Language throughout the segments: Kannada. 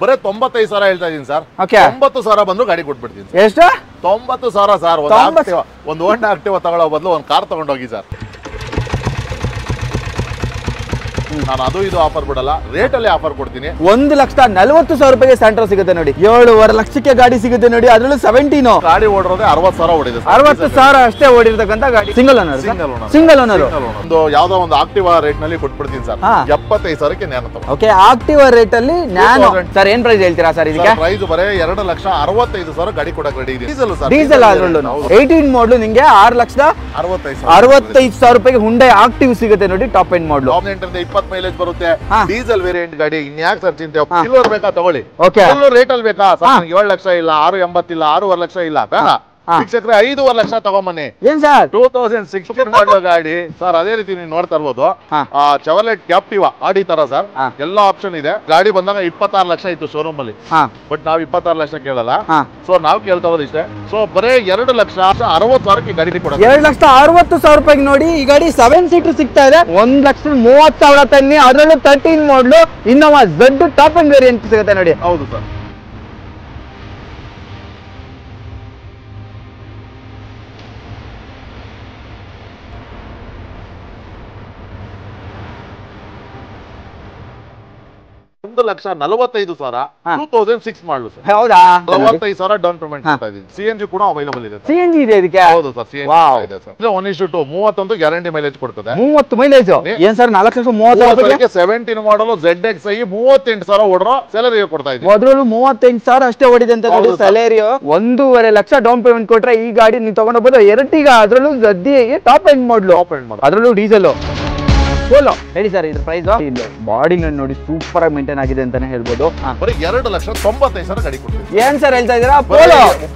ಬರೀ 95,000 ಹೇಳ್ತಾ ಇದೀನಿ ಸರ್. 90,000 ಬಂದ್ರು ಗಾಡಿ ಕೊಟ್ಬಿಡ್ತೀನಿ. ಎಷ್ಟು? 90,000 ಸರ್. ಒಂದು ಹೋಂಡಾ ಆಕ್ಟಿವಾ ತಗೊಳ್ಳೋ ಬದಲು ಒಂದು ಕಾರ್ ತಗೊಂಡೋಗಿ ಸರ್. ನಾನು ಅದು ಇದು ಆಫರ್ ಬಿಡಲ್ಲ, ರೇಟ್ ಅಲ್ಲಿ ಆಫರ್ ಕೊಡ್ತೀನಿ. 1,40,000 ರೂಪಾಯಿಗೆ ಸ್ಯಾಂಟ್ರೋ ಸಿಗುತ್ತೆ ನೋಡಿ. 7.5 ಲಕ್ಷಕ್ಕೆ ಗಾಡಿ ಸಿಗುತ್ತೆ ನೋಡಿ. ಅದ್ರಲ್ಲೂ 17 ಗಾಡಿ ಓಡಿರೋದೇ 60,000 ಓಡಿದೆ. 60,000 ಅಷ್ಟೇ ಓಡಿರ್ತಕ್ಕಂಥ ಗಾಡಿ. Single owner. Single owner. ಒಂದು ಯಾವ್ದೋ ಒಂದು ಆಕ್ಟಿವಾ ರೇಟ್ ನಲ್ಲಿ ಕೊಟ್ಬಿಡ್ತೀನಿ ಸರ್. 75,000ಕ್ಕೆ ನ್ಯಾನೋ ತಗೊಂಡು. ಓಕೆ, ಆಕ್ಟಿವಾ ರೇಟ್ ಅಲ್ಲಿ ನ್ಯಾನೋ ಸರ್ ಏನ್ ಪ್ರೈಸ್ ಹೇಳ್ತೀರಾ ಸರ್ ಇದಕ್ಕೆ? ಪ್ರೈಸ್ ಬರೇ 2,65,000 ಗಾಡಿ ಕೊಡಕ್ಕೆ ರೆಡಿ ಇದೆ. Diesel sir. ಡೀಸೆಲ್ ಆದ್ರೂ 18 ಮಾಡಲು ನಿಮಗೆ 6,65,000 ರೂಪಾಯಿಗೆ ಹುಂಡೈ ಆಕ್ಟಿವ್ ಸಿಗುತ್ತೆ ನೋಡಿ. ಟಾಪ್ ಎಂಡ್ ಮಾಡಲು 20 ಮೈಲೇಜ್ ಬರುತ್ತೆ. ಡೀಸೆಲ್ ವೇರಿಯಂಟ್ ಗಾಡಿ. ಇನ್ಯಾಕ್ ಸರ್ ಚಿಂತೆ? ಸಿಲ್ವರ್ ಬೇಕಾ ತಗೊಳ್ಳಿ. ರೇಟ್ ಅಲ್ಲಿ ಬೇಕಾ? 7 ಲಕ್ಷ ಇಲ್ಲ, 6.80 ಇಲ್ಲ, 6.5 ಲಕ್ಷ ಇಲ್ಲ, ಬೇಡ. ವೀಕ್ಷಕರೇ 5.5 ಲಕ್ಷ ತಗೊಂಬನ್ನಿ. ಏನ್ ಸರ್? 2016 ಮಾಡೋ ಗಾಡಿ ಸರ್. ಅದೇ ರೀತಿ ನೀವು ನೋಡ್ತಾ ಇರ್ಬೋದು. ಚೆವರ್ಲೆಟ್ ಕ್ಯಾಪ್ಟಿವಾ ಆಡಿ ತರ ಸರ್. ಎಲ್ಲ ಆಪ್ಷನ್ ಇದೆ. ಗಾಡಿ ಬಂದಾಗ 26 ಲಕ್ಷ ಇತ್ತು ಶೋರೂಮ್ ಅಲ್ಲಿ. ಬಟ್ ನಾವು 26 ಲಕ್ಷ ಕೇಳಲ್ಲ. ಸೊ ನಾವು ಕೇಳ್ತಾ ಇರೋದು ಇಷ್ಟೇ. ಸೊ ಬರೇ 2,60,000ಕ್ಕೆ ಗಾಡಿ ಕೊಡ. 2,60,000 ರೂಪಾಯಿಗೆ ನೋಡಿ ಈ ಗಾಡಿ 7 ಸೀಟರ್ ಸಿಗ್ತಾ ಇದೆ. 1,30,000 ತನ್ನಿ. ಅದರಲ್ಲೂ 13 ಮಾಡಲು Innova Z top end variant ಸಿಗುತ್ತೆ ನೋಡಿ. ಹೌದು ಸರ್. $1,45,000 2006 ಮಾಡಲು ಸರ್. ಹೌದಾ? 45,000 ಡೌನ್ ಪೇಮೆಂಟ್ ಮಾಡ್ತಾ ಇದೀನಿ. CNG ಕೂಡ ಅವೈಲೇಬಲ್ ಇದೆ. CNG ಇದೆ ಇದಕ್ಕೆ? ಹೌದು ಸರ್. CNG ಇದೆ ಸರ್. 1:2 31 ಗ್ಯಾರಂಟಿ ಮೈಲೇಜ್ ಕೊಡ್ತದೆ. 30 ಮೈಲೇಜ್ ಏನ್ ಸರ್? 4,30,000 17 ಮಾಡಲು ZXi 38,000 ಓಡಿರೋ ಸ್ಯಾಲರಿ ಕೊಡ್ತಾ ಇದೀನಿ. ಮೊದಲು 38,000 ಅಷ್ಟೇ ಓಡಿದೆ ಅಂತ ನೋಡಿ. ಸ್ಯಾಲರಿ 1.5 ಲಕ್ಷ ಡೌನ್ ಪೇಮೆಂಟ್ ಕೊಟ್ರೆ ಈ ಗಾಡಿ ನೀವು ತಗೊಂಡೋಗ್ಬೋದು. ಎರಟಿಗ ಅದರಲ್ಲೂ ಟಾಪ್ ಎಂಡ್ ಮಾಡಲು. ಅದರಲ್ಲೂ ಡೀಸೆಲ್ ಪೋಲೋ ಹೇಳಿ ಸರ್. ಇದ್ರ ಪ್ರೈಸ್ ಬಾಡಿ ನೋಡಿ ಸೂಪರ್ ಆಗಿ ಮೇಂಟೈನ್ ಆಗಿದೆ ಅಂತಾನೆ ಹೇಳ್ಬೋದು. ಬರೀ 2,95,000 ಗಾಡಿ ಕೊಡ್ತೀವಿ. ಏನ್ ಸರ್ ಹೇಳ್ತಾ ಇದೀರಾ?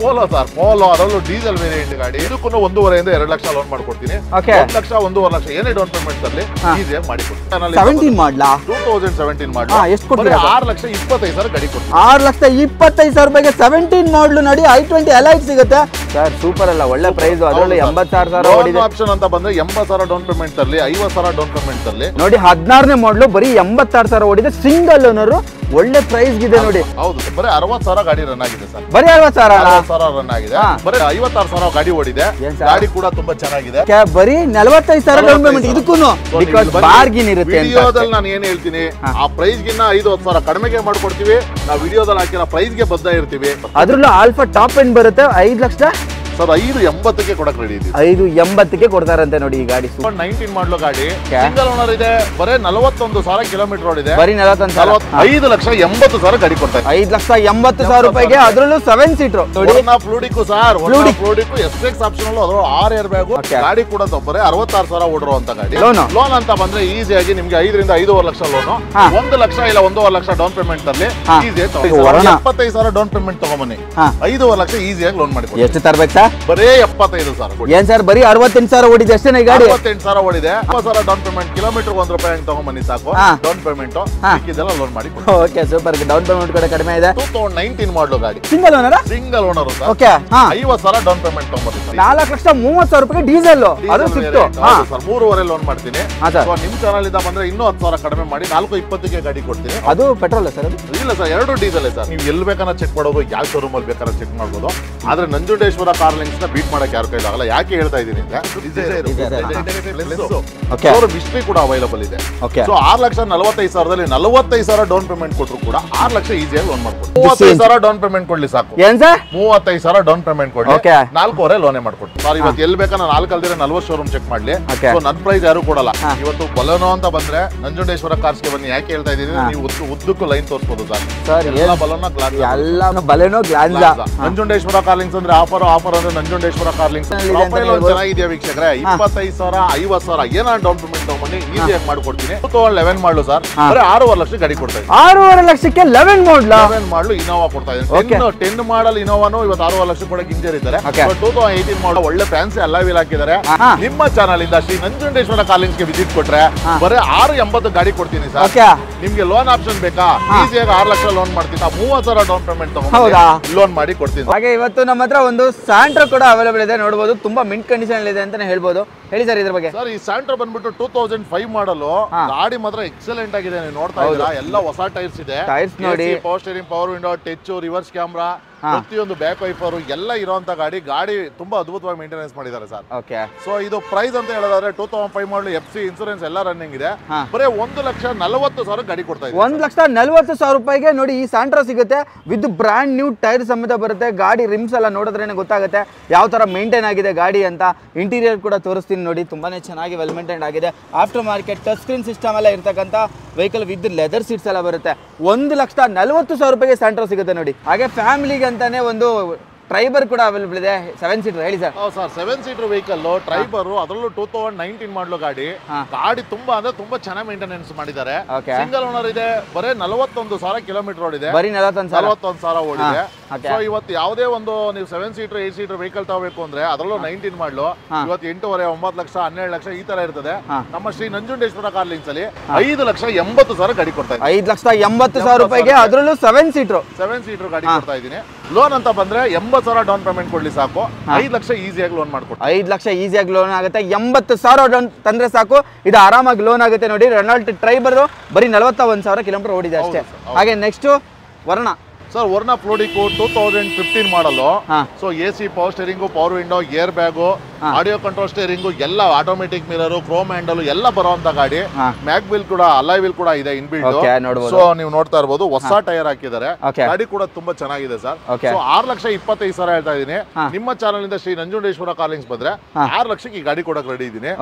Polo sir. ಪೋಲೋ ಅದರಲ್ಲೂ ಡೀಸೆಲ್ ವೇರಿಯಂಟ್ ಗಾಡಿ. ಇದಕ್ಕೂ 1.5 ಇಂದ 2 ಲಕ್ಷ ಲೋನ್ ಮಾಡ್ಕೊಡ್ತೀನಿ. 1 ಲಕ್ಷ 1.5 ಲಕ್ಷ ಏನೇ ಡೌನ್ ಪೇಮೆಂಟ್ ಅಲ್ಲಿ ಈಸಿಯಾಗಿ ಮಾಡಿಕೊಡ್ತೀನಿ. 17 ಮಾಡಲಾ? 2017 ಮಾಡಲಾ? ಎಷ್ಟು ಕೊಡ್ತೀರಾ? 6,25,000 ಗಾಡಿ ಕೊಡ್ತೀನಿ. 6,25,000 ರೂಪಾಯಿಗೆ 17 ಮಾಡಲು ನೋಡಿ. i20 ಎಲೈಟ್ ಸಿಗುತ್ತೆ ಸರ್. ಸೂಪರ್ ಅಲ್ಲ, ಒಳ್ಳೆ ಪ್ರೈಸ್. ಅದರಲ್ಲೂ 86,000 ಓಡಿದೆ. ಆಪ್ಷನ್ ಅಂತ ಬಂದ್ರೆ 80,000 ಡೌನ್ ಪೇಮೆಂಟ್ ಅಲ್ಲಿ, 50,000 ಡೌನ್ ಪೇಮೆಂಟ್ ಅಲ್ಲಿ ನೋಡಿ. 16ನೇ ಮಾಡಲು ಬರೀ 86,000 ಓಡಿದೆ. Single owner. ಒಳ್ಳೆ ಪ್ರೈಸ್ ಇದೆ ನೋಡಿ. ಹೌದು, ಬರೀ 60,000 ಗಾಡಿ ರನ್ ಆಗಿದೆ ಸರ್. ಬರೀ 60,000 ರನ್ ಆಗಿದೆ. ಬರೀ 56,000 ಗಾಡಿ ಓಡಿದೆ. ಗಾಡಿ ಕೂಡ ತುಂಬಾ ಚೆನ್ನಾಗಿದೆ. ಬರೀ 45,000 ಡೌನ್ ಪೇಮೆಂಟ್. ಇದಕ್ಕೂ ಬಾರ್ಗಿನ್ ಇರುತ್ತೆ. ವಿಡಿಯೋದಲ್ಲಿ ನಾನು ಏನ್ ಹೇಳ್ತೀನಿ, ಆ ಪ್ರೈಸ್ ಗಿನ್ನ 5,000 ಕಡಿಮೆಗೆ ಮಾಡ್ಕೊಡ್ತೀವಿ. ನಾವು ವಿಡಿಯೋದಲ್ಲಿ ಹಾಕಿರೋ ಪ್ರೈಸ್ ಗೆ ಬದ್ಧ ಇರ್ತೀವಿ. ಅದ್ರಲ್ಲೂ ಆಲ್ಫಾ ಟಾಪ್ ಎಂಡ್ ಬರುತ್ತೆ. 5 ಲಕ್ಷ ಸರ್ 580ಕ್ಕೆ ಕೊಡಕ್ ರೆಡಿ ಇದೆ. 580ಕ್ಕೆ ಕೊಡ್ತಾರಂತೆ ನೋಡಿ ಈ ಗಾಡಿ. 19 ಮಾಡಲು ಗಾಡಿ. ಸಿಂಗಲ್ ಓನರ್ ಇದೆ. ಬರೀ 41,000 ಕಿಲೋಮೀಟರ್ ಓಡಿದೆ. ಬರೀ 41,000. 5,80,000 ಗಾಡಿ ಕೊಡ್ತಾರೆ. 5,80,000 ರೂಪಾಯಿಗೆ. ಅದರಲ್ಲೂ 7 ಸೀಟರ್ ನೋಡಿ. ಫ್ಲೂಡಿಕ್ಕು ಸರ್. ಫ್ಲೂಡಿಕ್ಕು SX ಆಪ್ಷನ್ ಅಲ್ಲೂ ಅದರ 6 ಏರ್ ಬ್ಯಾಗ್. ಗಾಡಿ ಕೂಡ ಬರೀ 66,000 ಓಡಿರುವಂತ ಗಾಡಿ. ಲೋನ್ ಅಂತ ಬಂದ್ರೆ ಈಸಿಯಾಗಿ ನಿಮ್ಗೆ 5 ರಿಂದ 5.5 ಲಕ್ಷ ಲೋನು. 1 ಲಕ್ಷ ಇಲ್ಲ 1.5 ಲಕ್ಷ ಡೌನ್ ಪೇಮೆಂಟ್ ಅಲ್ಲಿ ಈಸಿ 75,000 ಡೌನ್ ಪೇಮೆಂಟ್ ತಗೊಂಬನ್ನಿ. 5.5 ಲಕ್ಷ ಈಸಿಯಾಗಿ ಲೋನ್ ಮಾಡಿ. ಎಷ್ಟು ತರಬೇಕು ಸರ್? ಬರೀ 75,000. ಏನ್ ಸರ್? ಬರೀ 68,000 ಓಡಿದೆ ಅಷ್ಟೇ ಗಾಡಿ. 68,000 ಓಡಿದೆ. 20,000 ಡೌನ್ ಪೇಮೆಂಟ್. ಕಿಲೋಮೀಟರ್ 1 ರೂಪಾಯಿ ತಗೊಂಬನ್ನಿ ಸಾಕು. ಡೌನ್ ಪೇಮೆಂಟ್ ಇದೆಲ್ಲ ಲೋನ್ ಮಾಡಿ. Okay super. ಡೌನ್ ಪೇಮೆಂಟ್ ಕೂಡ ಕಡಿಮೆ ಇದೆ. 2019 ಮಾಡಲು ಗಾಡಿ. Single owner. Single owner sir. Okay 50,000 down payment ತಗೊಂಬನ್ನಿ. 4,30,000 ರೂಪಾಯಿ ಡೀಸೆಲ್. ಅದು ಸಿಕ್ತು. ಸರ್ 3.5 ಲೋನ್ ಮಾಡ್ತೀನಿ. ನಿಮ್ ಚಾನಲ್ ಇಂದ ಬಂದ್ರೆ ಇನ್ನೂ 10,000 ಕಡಿಮೆ ಮಾಡಿ 4,20ಕ್ಕೆ ಗಾಡಿ ಕೊಡ್ತೀನಿ. ಅದು ಪೆಟ್ರೋಲ್ ಸರ್? ಇಲ್ಲ ಸರ್, 2 ಡೀಸೆಲ್ ಸರ್. ನೀವು ಎಲ್ಲಿ ಬೇಕಾದ್ರೆ ಚೆಕ್ ಮಾಡೋದು, ಯಾವ ಶೋರೂಮ್ ಅಲ್ಲಿ ಬೇಕಾದ್ರೆ ಚೆಕ್ ಮಾಡ್ಬೋದು. ಆದ್ರೆ ನಂಜುಂಡೇಶ್ವರ ಕಾರ್ ಲಿಂಕ್ಸ್ ನ ಬೀಟ್ ಮಾಡಕ್ಕೆ ಯಾರು ಕೈಲಾಗಲ್ಲ. ಯಾಕೆ ಹೇಳ್ತಾ ಇದೀನಿ ಅಂದ್ರೆ ಹಿಸ್ಟ್ರಿ ಕೂಡ ಅವೈಲಬಲ್ ಇದೆ. ಸೊ 6,45,000 45,000 ಡೌನ್ ಪೇಮೆಂಟ್ ಕೊಟ್ಟರು ಕೂಡ 6 ಲಕ್ಷ ಈಸಿಯಾಗಿ ಲೋನ್ ಮಾಡ್ಕೊಡ್ತೀವಿ. 35,000 ಡೌನ್ ಪೇಮೆಂಟ್ ಕೊಡ್ಲಿ ಸಾಕು. ಏನ್ ಸರ್? 35,000 ಡೌನ್ ಪೇಮೆಂಟ್ ಕೊಡ್ಲಿ. 4.5 ಲೋನೇ ಮಾಡ್ಕೊಡ್ತೀವಿ. ಸರ್ ಇವತ್ತು ಎಲ್ಲಿ ಬೇಕಾದ್ರೆ 4 ಅಲ್ದಿರ 40 ಶೋರೂಮ್ ಚೆಕ್ ಮಾಡ್ಲಿ. ಸೊ ನನ್ನ ಪ್ರೈಸ್ ಯಾರು ಕೊಡಲ್ಲ. ಇವತ್ತು ಬಲನೋ ಅಂತ ಬಂದ್ರೆ ನಂಜುಂಡೇಶ್ವರ ಕಾರ್ಸ್ಗೆ ಬನ್ನಿ. ಯಾಕೆ ಹೇಳ್ತಾ ಇದೀನಿ, ನೀವು ಉದ್ದಕ್ಕೂ ಲೈನ್ ತೋರಿಸಬಹುದು ಸರ್. ಎಲ್ಲ ಬಲನೋ ಗ್ಲಾನ್ಸ್. ನಂಜುಂಡೇಶ್ವರ ಕಾರ್ ಲಿಂಕ್ಸ್ ಅಂದ್ರೆ ಆಫರ್ ಅಂದ್ರೆ ನಂಜುಂಡೇಶ್ವರ ಕಾರ್ ಲಿಂಕ್ಸ್ ಚೆನ್ನಾಗಿದೆಯಾ ವೀಕ್ಷಕರೇ? 25,000 50,000 ಏನಾದ್ರು ಡೌನ್ ಪೇಮೆಂಟ್ ತಗೊಂಡು ಈಸಿಯಾಗಿ ಮಾಡ್ಕೊಡ್ತೀನಿ. 11 ಮಾಡಲು ಸರ್. ಬರೀ 6.5 ಲಕ್ಷ ಗಾಡಿ ಕೊಡ್ತಾ ಇದ್ದೀನಿ. 6.5 ಲಕ್ಷಕ್ಕೆ 11 ಮಾಡಲು ಇನೋವಾ ಕೊಡ್ತಾ ಇದ್ದೀನಿ. 10 ಮಾಡಲ್ ಇನೋವಾನು ಇವತ್ತು 6.5 ಲಕ್ಷ ಕೊಡಕ್ಕೆ ಇಂಜಿನಿಯರ್ ಇದ್ದಾರೆ. 2018 ಮಾಡಲ್ ಒಳ್ಳೆ ಫ್ಯಾನ್ಸಿ ಎಲ್ಲ ವೀಲ್ ಹಾಕಿದ್ದಾರೆ. ನಿಮ್ಮ ಚಾನಲ್ ಇಂದ ಶ್ರೀ ನಂಜುಂಡೇಶ್ವರ ಕಾರ್ ಲಿಂಕ್ಸ್ ಗೆ ವಿಸಿಟ್ ಕೊಟ್ರೆ ಬರೀ 680 ಗಾಡಿ ಕೊಡ್ತೀನಿ ಸರ್. ನಿಮ್ಗೆ ಲೋನ್ ಆಪ್ಷನ್ ಬೇಕಾ? ಈಸಿಯಾಗಿ 6 ಲಕ್ಷ ಲೋನ್ ಮಾಡ್ತೀನಿ. 30,000 ಡೌನ್ ಪೇಮೆಂಟ್ ತಗೊಂಡು ಲೋನ್ ಮಾಡಿ ಕೊಡ್ತೀನಿ. ಹಾಗೆ ಇವತ್ತು ನಮ್ಮ ಹತ್ರ ಒಂದು ಸ್ಯಾಂಟ್ರೋ ಕೂಡ ಅವೈಲೇಬಲ್ ಇದೆ ನೋಡಬಹುದು, ತುಂಬಾ ಮಿಂಟ್ ಕಂಡೀಷನ್ ಇದೆ ಅಂತಾನೆ ಹೇಳ್ಬೋದು. ಹೇಳಿ ಸರ್ ಇದ್ರ ಬಗ್ಗೆ. ಸರ್ ಈ ಸ್ಯಾಂಟ್ರೋ ಬಂದ್ಬಿಟ್ಟು 2005 ಮಾಡಲು, ಗಾಡಿ ಮಾತ್ರ ಎಕ್ಸಲೆಂಟ್ ಆಗಿದೆ. ನೀವು ನೋಡ್ತಾ ಇದ್ದೀರಾ, ಎಲ್ಲ ಹೊಸ ಟೈರ್ಸ್ ಇದೆ. ಟೈರ್ಸ್ ನೋಡಿ, power steering, power window, touch, reverse camera, ಪ್ರತಿಯೊಂದು ಬ್ಯಾಕ್ ವೈಫರ್ ಎಲ್ಲ ಇರುವಂತ ಗಾಡಿ ತುಂಬಾ ಅದ್ಭುತವಾಗಿ ಮೇಂಟೆನೆನ್ಸ್ ಮಾಡಿದ್ದಾರೆ ಸರ್. ಓಕೆ. ಸೊ ಇದು ಪ್ರೈಸ್ ಅಂತ ಹೇಳೋದಾದ್ರೆ 2005 ಮಾಡಲು, FC ಇನ್ಸೂರೆನ್ಸ್ ಎಲ್ಲ ರನ್ನಿಂಗ್ ಇದೆ. ಬರೀ 1,40,000 ಗಾಡಿ ಕೊಡ್ತಾ ಇದೆ. 1,40,000 ರೂಪಾಯಿಗೆ ನೋಡಿ ಈ ಸ್ಯಾಂಟ್ರೋ ಸಿಗುತ್ತೆ. ವಿತ್ ಬ್ರ್ಯಾಂಡ್ ನ್ಯೂ ಟೈರ್ ಸಮೇತ ಬರುತ್ತೆ. ಗಾಡಿ ರಿಮ್ಸ್ ಎಲ್ಲ ನೋಡಿದ್ರೇನೆ ಗೊತ್ತಾಗುತ್ತೆ ಯಾವ ತರ ಮೇಂಟೈನ್ ಆಗಿದೆ ಗಾಡಿ ಅಂತ. ಇಂಟೀರಿಯರ್ ಕೂಡ ತೋರಿಸ್ತೀನಿ ನೋಡಿ, ತುಂಬಾನೇ ಚೆನ್ನಾಗಿ ವೆಲ್ ಮೇಂಟೈನ್ ಆಗಿದೆ. After market touch screen system ಎಲ್ಲ ಇರ್ತಕ್ಕಂಥ ವೆಹಿಕಲ್ ವಿತ್ ಲೆದರ್ ಸೀಟ್ಸ್ ಎಲ್ಲ ಬರುತ್ತೆ. 1,40,000 ರೂಪಾಯಿಗೆ ಸ್ಯಾಂಟ್ರೋ ಸಿಗುತ್ತೆ ನೋಡಿ. ಹಾಗೆ ಫ್ಯಾಮಿಲಿಗೆ ಅಂತಾನೆ ಒಂದು ಟ್ರೈಬರ್ ಕೂಡ ಅವೈಲೇಬಲ್ ಇದೆ, 7 ಸೀಟರ್. ಹೇಳಿ sir. Sir 7 seater vehicle Triber, ಅದರಲ್ಲೂ 2019 ಮಾಡಲು ಗಾಡಿ ತುಂಬಾ ಅಂದ್ರೆ ತುಂಬಾ ಚೆನ್ನಾಗಿ ಮೇಂಟೆನೆನ್ಸ್ ಮಾಡಿದ್ದಾರೆ. ಸಿಂಗಲ್ ಓನರ್ ಇದೆ, ಬರೀ 41,000 ಕಿಲೋಮೀಟರ್ ಓಡಿದೆ. ಬರೀ 41,000 ಓಡಿದೆ. ಸೊ ಇವತ್ತು ಯಾವುದೇ ಒಂದು ನೀವು 7 ಸೀಟರ್ 8 ಸೀಟರ್ ವೆಹಿಕಲ್ ತಗೋಬೇಕು ಅಂದ್ರೆ ಅದರಲ್ಲೂ 19 ಮಾಡಲು ಇವತ್ತು 8.5 9 ಲಕ್ಷ 12 ಲಕ್ಷ ಈ ತರ ಇರ್ತದೆ. ನಮ್ಮ ಶ್ರೀ ನಂಜುಂಡೇಶ್ವರ ಕಾರ್ ಲಿಂಕ್ಸ್ ಅಲ್ಲಿ 5,80,000 ಗಾಡಿ ಕೊಡ್ತಾ ಇದ್ದೀನಿ. 5,80,000 ರೂಪಾಯಿಗೆ, ಅದರಲ್ಲೂ 7 ಸೀಟರ್ ಗಾಡಿ ಕೊಡ್ತಾ ಇದ್ದೀನಿ. ಲೋನ್ ಅಂತ ಬಂದ್ರೆ 80,000 ಡೌನ್ ಪೇಮೆಂಟ್ ಕೊಡ್ಲಿ ಸಾಕು, 5 ಲಕ್ಷ ಈಸಿಯಾಗಿ ಲೋನ್ ಮಾಡ್ಕೊಡ್ತೀನಿ. 5 ಲಕ್ಷ ಈಸಿಯಾಗಿ ಲೋನ್ ಆಗುತ್ತೆ. 80,000 ಡೌನ್ ತಂದ್ರೆ ಸಾಕು, ಇದು ಆರಾಮಾಗಿ ಲೋನ್ ಆಗುತ್ತೆ ನೋಡಿ. ರೆನಾಲ್ಟ್ ಟ್ರೈಬರ್ ಬರೀ 41,000 ಕಿಲೋಮೀಟರ್ ಓಡಿದೆ ಅಷ್ಟೇ. ಹಾಗೆ ನೆಕ್ಸ್ಟ್ ವರ್ಣ. ಸರ್ ವರ್ಣ ಫ್ಲೋಡಿಕೋ 2015 ಮಾಡಲು. So AC power steering, power window, air bag, audio control steering ಎಲ್ಲ, ಆಟೋಮೆಟಿಕ್ ಮಿರರ್, ಕ್ರೋಮ್ ಹ್ಯಾಂಡಲ್ ಎಲ್ಲ ಬರುವಂತ ಗಾಡಿ. ಮ್ಯಾಗ್ ವೀಲ್ ಕೂಡ, ಅಲಾಯ್ ವೀಲ್ ಕೂಡ ಇದೆ ಇನ್ಬಿಲ್ಟ್. ಸೊ ನೀವು ನೋಡ್ತಾ ಇರಬಹುದು, ಹೊಸ ಟೈರ್ ಹಾಕಿದ್ದಾರೆ. ಗಾಡಿ ಕೂಡ ತುಂಬಾ ಚೆನ್ನಾಗಿದೆ ಸರ್. ಸೊ 6,25,000 ಹೇಳ್ತಾ ಇದೀನಿ. ನಿಮ್ಮ ಚಾನಲ್ ಇಂದ ಶ್ರೀ ನಂಜುಂಡೇಶ್ವರ ಕಾರ್ ಲಿಂಕ್ಸ್ ಬಂದ್ರೆ 6 ಲಕ್ಷಕ್ಕೆ ಈ ಗಾಡಿ ಕೊಡಕ್ ರೆಡಿ ಇದೀನಿ.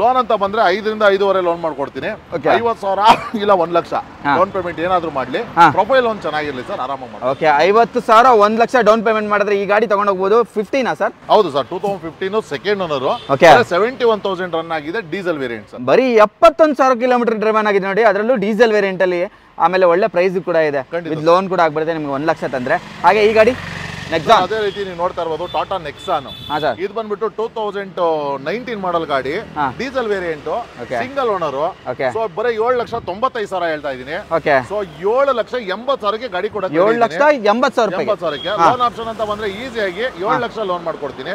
ಲೋನ್ ಅಂತ ಬಂದ್ರೆ 5ರಿಂದ 5.5 ಲೋನ್ ಮಾಡ್ಕೊಡ್ತೀನಿ. 50,000 ಇಲ್ಲ 1 ಲಕ್ಷ ಡೌನ್ ಪೇಮೆಂಟ್ ಏನಾದ್ರು ಮಾಡ್ಲಿ. ಪ್ರೊಫೈಲ್ ಲೋನ್ ಚೆನ್ನಾಗಿರ್ಲಿ ಸರ್, ಆರಾಮಾಗಿ. ಓಕೆ, 50,000 1 ಲಕ್ಷ ಡೌನ್ ಪೇಮೆಂಟ್ ಮಾಡಿದ್ರೆ ಈ ಗಾಡಿ ತಗೊಂಡು ಹೋಗಬಹುದು. 15 ಸರ್? ಹೌದು ಸರ್, 2015 ಸೆಕೆಂಡ್ ಓನರ್, 71,000 ರನ್ ಆಗಿದೆ. Diesel variant sir. ಬರೀ 71,000 ಕಿಲೋಮೀಟರ್ ಡ್ರೈವನ್ ಆಗಿದೆ ನೋಡಿ, ಅದರಲ್ಲೂ ಡೀಸೆಲ್ ವೇರಿಯಂಟ್ ಅಲ್ಲಿ. ಆಮೇಲೆ ಒಳ್ಳೆ ಪ್ರೈಸ್ ಕೂಡ ಇದೆ, ವಿತ್ ಲೋನ್ ಕೂಡ ಆಗ್ಬಿಡುತ್ತೆ ನಿಮ್ಗೆ 1 ಲಕ್ಷ ತಂದ್ರೆ. ಹಾಗೆ ಈ ಗಾಡಿ ನೆಕ್ಸಾನ್, ಅದೇ ರೀತಿ ನೀವು ನೋಡ್ತಾ ಇರಬಹುದು, ಟಾಟಾ ನೆಕ್ಸಾನ್. ಇದು ಬಂದ್ಬಿಟ್ಟು 2019 ಮಾಡಲ್ ಗಾಡಿ, diesel variant, single owner. So ಬರೀ 7,95,000 ಹೇಳ್ತಾ ಇದೀನಿ. ಸೊ 7,80,000 ಗಾಡಿ ಕೊಡಕ್ಕೆ 7,80,000 ಲೋನ್ ಆಪ್ಷನ್ ಅಂತ ಬಂದ್ರೆ ಈಸಿಯಾಗಿ 7 ಲಕ್ಷ ಲೋನ್ ಮಾಡ್ಕೊಡ್ತೀನಿ.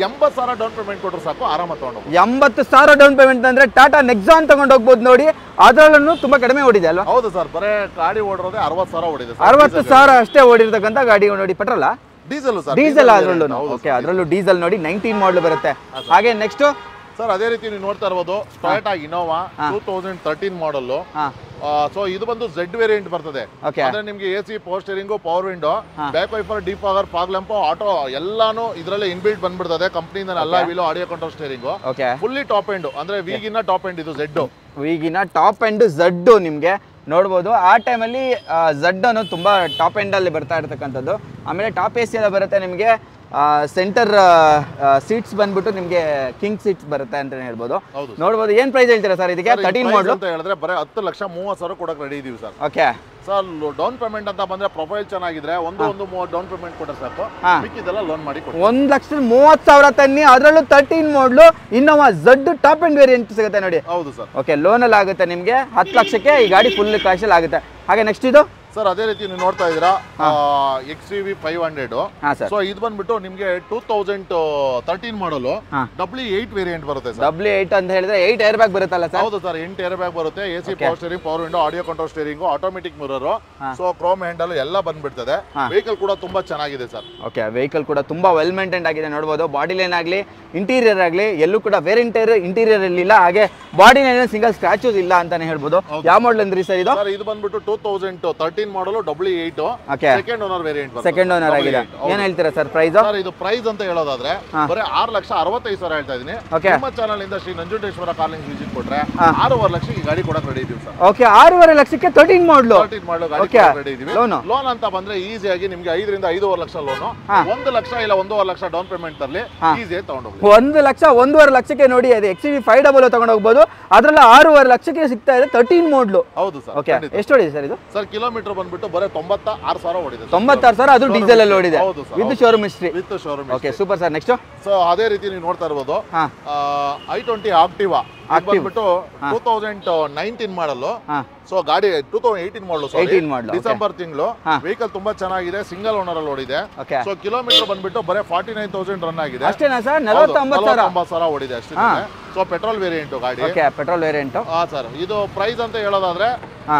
80,000 ಡೌನ್ ಪೇಮೆಂಟ್ ಕೊಟ್ಟರು ಸಾಕು, ಆರಾಮ ತಗೊಂಡು. 80,000 ಡೌನ್ ಪೇಮೆಂಟ್ ಅಂದ್ರೆ ಟಾಟಾ ನೆಕ್ಸಾನ್ ತಗೊಂಡು ಹೋಗ್ಬೋದು ನೋಡಿ. ಅದರಲ್ಲೂ ತುಂಬಾ ಕಡಿಮೆ ಓಡಿದೆ ಅಲ್ವಾ? ಹೌದು ಸರ್, ಬರೇ ಗಾಡಿ ಓಡಿರೋದೇ 60,000 ಓಡಿದೆ. 60,000 ಅಷ್ಟೇ ಓಡಿರ್ತಕ್ಕಂಥ ಗಾಡಿ ನೋಡಿ. ಪೆಟ್ರೋಲ್ ಡೀಸೆಲ್ ಸರ್, ಡೀಸೆಲ್ ಅದರಲ್ಲೂ. ಓಕೆ, ಅದರಲ್ಲೂ ಡೀಸೆಲ್ ನೋಡಿ 19 ಮಾಡಲ್ ಬರುತ್ತೆ. ಹಾಗೆ ನೆಕ್ಸ್ಟ್ ಸರ್ ಅದೇ ರೀತಿ ನೀವು ನೋಡ್ತಾ ಇರಬಹುದು, ಟೊಯೋಟಾ ಇನೋವಾ 2013 ಮಾಡಲ್. ಸೊ ಇದು ಬಂದು Z ವೇರಿಯಂಟ್ ಬರ್ತದೆ. ಅಂದ್ರೆ ನಿಮ್ಗೆ AC power steering, power window, back wiper, defogger, fog lamp, auto ಎಲ್ಲಾನು ಇದರಲ್ಲೇ ಇನ್ಬಿಲ್ಟ್ ಬಂದ್ಬಿಡ್ತದೆ. ಕಂಪನಿಯಿಂದ ಅಲ್ಲ wheel, audio control steering, fully top end. ಅಂದ್ರೆ ವಿಗಿನ ಟಾಪ್ ಎಂಡ್ ಇದು Z. ವಿಗಿನ ಟಾಪ್ ಎಂಡ್ Z ನಿಮ್ಗೆ ನೋಡ್ಬೋದು. ಆ ಟೈಮಲ್ಲಿ Z ಅನ್ನೋದು ತುಂಬಾ ಟಾಪ್ ಎಂಡ್ ಅಲ್ಲಿ ಬರ್ತಾ ಇರ್ತಕ್ಕಂಥದ್ದು. ಆಮೇಲೆ ಟಾಪ್ AC ಎಲ್ಲ ಬರುತ್ತೆ ನಿಮಗೆ. ಸೆಂಟರ್ ಸೀಟ್ಸ್ ಬಂದ್ಬಿಟ್ಟು ನಿಮಗೆ ಕಿಂಗ್ ಸೀಟ್ಸ್ ಬರುತ್ತೆ ಅಂತ ಹೇಳ್ಬೋದು. ನೋಡ್ಬೋದು. ಏನ್ ಪ್ರೈಸ್ ಹೇಳ್ತೀರಾ ಸರ್ ಇದಕ್ಕೆ? 13 ಮಾಡಲ್ ಅಂತ ಹೇಳಿದ್ರೆ ಬರೀ 10,30,000 ಕೊಡಕ್ಕೆ ರೆಡಿ ಇದೀವಿ sir. Okay sir, down payment ಅಂತ ಬಂದ್ರೆ ಪ್ರೊಫೈಲ್ ಚೆನ್ನಾಗಿದ್ರೆ 1.30 ಡೌನ್ ಪೇಮೆಂಟ್ ಕೊಟ್ಟರೆ ಸಾಕು, ಮಿಕ್ಕಿದೆಲ್ಲ ಲೋನ್ ಮಾಡಿ ಕೊಡ್ತೀವಿ. 1,30,000 ತನ್ನಿ, ಅದರಲ್ಲೂ 13 ಮಾಡಲು Innova Z top end variant ಸಿಗುತ್ತೆ ನೋಡಿ. ಹೌದು ಸರ್. ಓಕೆ, ಲೋನ್ ಅಲ್ಲಿ ಆಗುತ್ತೆ ನಿಮಗೆ 10 ಲಕ್ಷಕ್ಕೆ ಈ ಗಾಡಿ ಫುಲ್ ಕ್ಯಾಶ್ ಅಲ್ಲಿ ಆಗುತ್ತೆ. ಹಾಗೆ ನೆಕ್ಸ್ಟ್ ಇದು ಸರ್ ಅದೇ ರೀತಿ ನೀವು ನೋಡ್ತಾ ಇದ್ದೀರಾ, XUV 500. ಸೊ ಇದು ಬಂದ್ಬಿಟ್ಟು ನಿಮ್ಗೆ 2013 ಮಾಡಲು W8 ವೇರಿಯಂಟ್ ಬರುತ್ತೆ ಸರ್. W8 ಅಂತ ಹೇಳಿದ್ರೆ 8 ಏರ್ ಬ್ಯಾಗ್ ಬರುತ್ತಲ್ಲ ಸರ್? ಹೌದು ಸರ್, 8 ಏರ್ ಬ್ಯಾಗ್ ಬರುತ್ತೆ. AC power steering, power window, audio control steering, automatic mirror, so Chrome handle ಎಲ್ಲ ಬಂದ್ಬಿಡ್ತದೆ. ವೆಹಿಕಲ್ ಕೂಡ ತುಂಬಾ ಚೆನ್ನಾಗಿದೆ ಸರ್. ಓಕೆ, ವೆಹಿಕಲ್ ಕೂಡ ತುಂಬಾ ವೆಲ್ ಮೇಂಟೈನ್ ಆಗಿದೆ ನೋಡಬಹುದು. ಬಾಡಿ ಲೈನ್ ಆಗಲಿ, ಇಂಟೀರಿಯರ್ ಆಗಲಿ ಎಲ್ಲೂ ಕೂಡ ವೇರಿಯಂಟ್ ಇಂಟೀರಿಯರ್ ಇಲ್ಲ. ಹಾಗೆ ಬಾಡಿ ಲೈನ್ ಸಿಂಗಲ್ ಸ್ಕ್ರಾಚಸ್ ಇಲ್ಲ ಅಂತಾನೆ ಹೇಳ್ಬೋದು. ಯಾವ ಮಾಡಲ್ ಅಂದ್ರಿ ಸರ್ ಇದು? ಸರ್ ಇದು ಬಂದ್ಬಿಟ್ಟು 2013 ಮಾಡಲು W8 second owner variant. Second owner ಆಗಿದೆ. ಏನ್ ಹೇಳ್ತೀರಾ ಸರ್ ಪ್ರೈಸ್? ಸರ್ ಇದು ಪ್ರೈಸ್ ಅಂತ ಹೇಳೋದಾದ್ರೆ ಬರೀ 6,65,000 ಹೇಳ್ತಾ ಇದೀನಿ. ನಿಮ್ಮ ಚಾನಲ್ ಇಂದ Shri Nanjundeshwara car links visit ಕೊಟ್ರೆ 6.5 ಲಕ್ಷಕ್ಕೆ ಈ ಗಾಡಿ ಕೊಡಕ್ಕೆ ರೆಡಿ ಇದೀವಿ ಸರ್. ಓಕೆ, 6.5 ಲಕ್ಷಕ್ಕೆ 13 ಮಾಡಲು ಗಾಡಿ ಕೊಡಕ್ಕೆ ರೆಡಿ ಇದೀವಿ. ಲೋನ್ ಅಂತ ಬಂದ್ರೆ ಈಸಿಯಾಗಿ ನಿಮ್ಗೆ 5ರಿಂದ 5.5 ಲಕ್ಷ ಲೋನು, 1 ಲಕ್ಷ ಇಲ್ಲ 1.5 ಲಕ್ಷ ಡೌನ್ ಪೇಮೆಂಟ್ ತರಲಿ, ಈಸಿಯಾಗಿ ತಗೊಂಡು ಹೋಗ್ಬೋದು. 1 ಲಕ್ಷ 1.5 ಲಕ್ಷಕ್ಕೆ ನೋಡಿ, ಅದು XUV 500 ತಗೊಂಡು ಹೋಗ್ಬೋದು. ಅದ್ರಲ್ಲಿ 6.5 ಲಕ್ಷಕ್ಕೆ ಸಿಗ್ತಾ ಇದೆ 13 ಮಾಡಲು. ಹೌದು ಸರ್. ಓಕೆ, ಎಷ್ಟು ಹೊಡಿದೆ ಸರ್ ಇದು? ಸರ್ ಕಿಲೋಮೀಟರ್ ಬಂದ್ಬಿಟ್ಟು ಬರೀ 96,000 ಓಡಿದೆ. 96,000 ಅದು ಡೀಸೆಲ್ ಅಲ್ಲಿ ಓಡಿದೆ. With showroom history. With showroom. Okay super sir. Next so ಅದೇ ರೀತಿ ನೀವು ನೋಡ್ತಾ ಇರಬಹುದು i20 ಆಕ್ಟಿವಾ ಬಂದ್ಬಿಟ್ಟು 2019 ಮಾಡಲು. ಸೊ ಗಾಡಿ 2018 ಮಾಡಲು, ಡಿಸೆಂಬರ್ ತಿಂಗಳು. ವೆಹಿಕಲ್ ತುಂಬಾ ಚೆನ್ನಾಗಿದೆ, ಸಿಂಗಲ್ ಓನರ್ ಅಲ್ಲಿ ಓಡಿದೆ. ಸೊ ಕಿಲೋಮೀಟರ್ ಬಂದ್ಬಿಟ್ಟು ಬರೀ 49,000 ರನ್ ಆಗಿದೆ. ಅಷ್ಟೇನಾ ಸರ್? 49,000 ಓಡಿದೆ ಅಷ್ಟೇ. ಸೊ ಪೆಟ್ರೋಲ್ ವೇರಿಯಂಟ್ ಗಾಡಿ. Petrol variant. ಹಾ ಸರ್. ಇದು ಪ್ರೈಸ್ ಅಂತ ಹೇಳೋದಾದ್ರೆ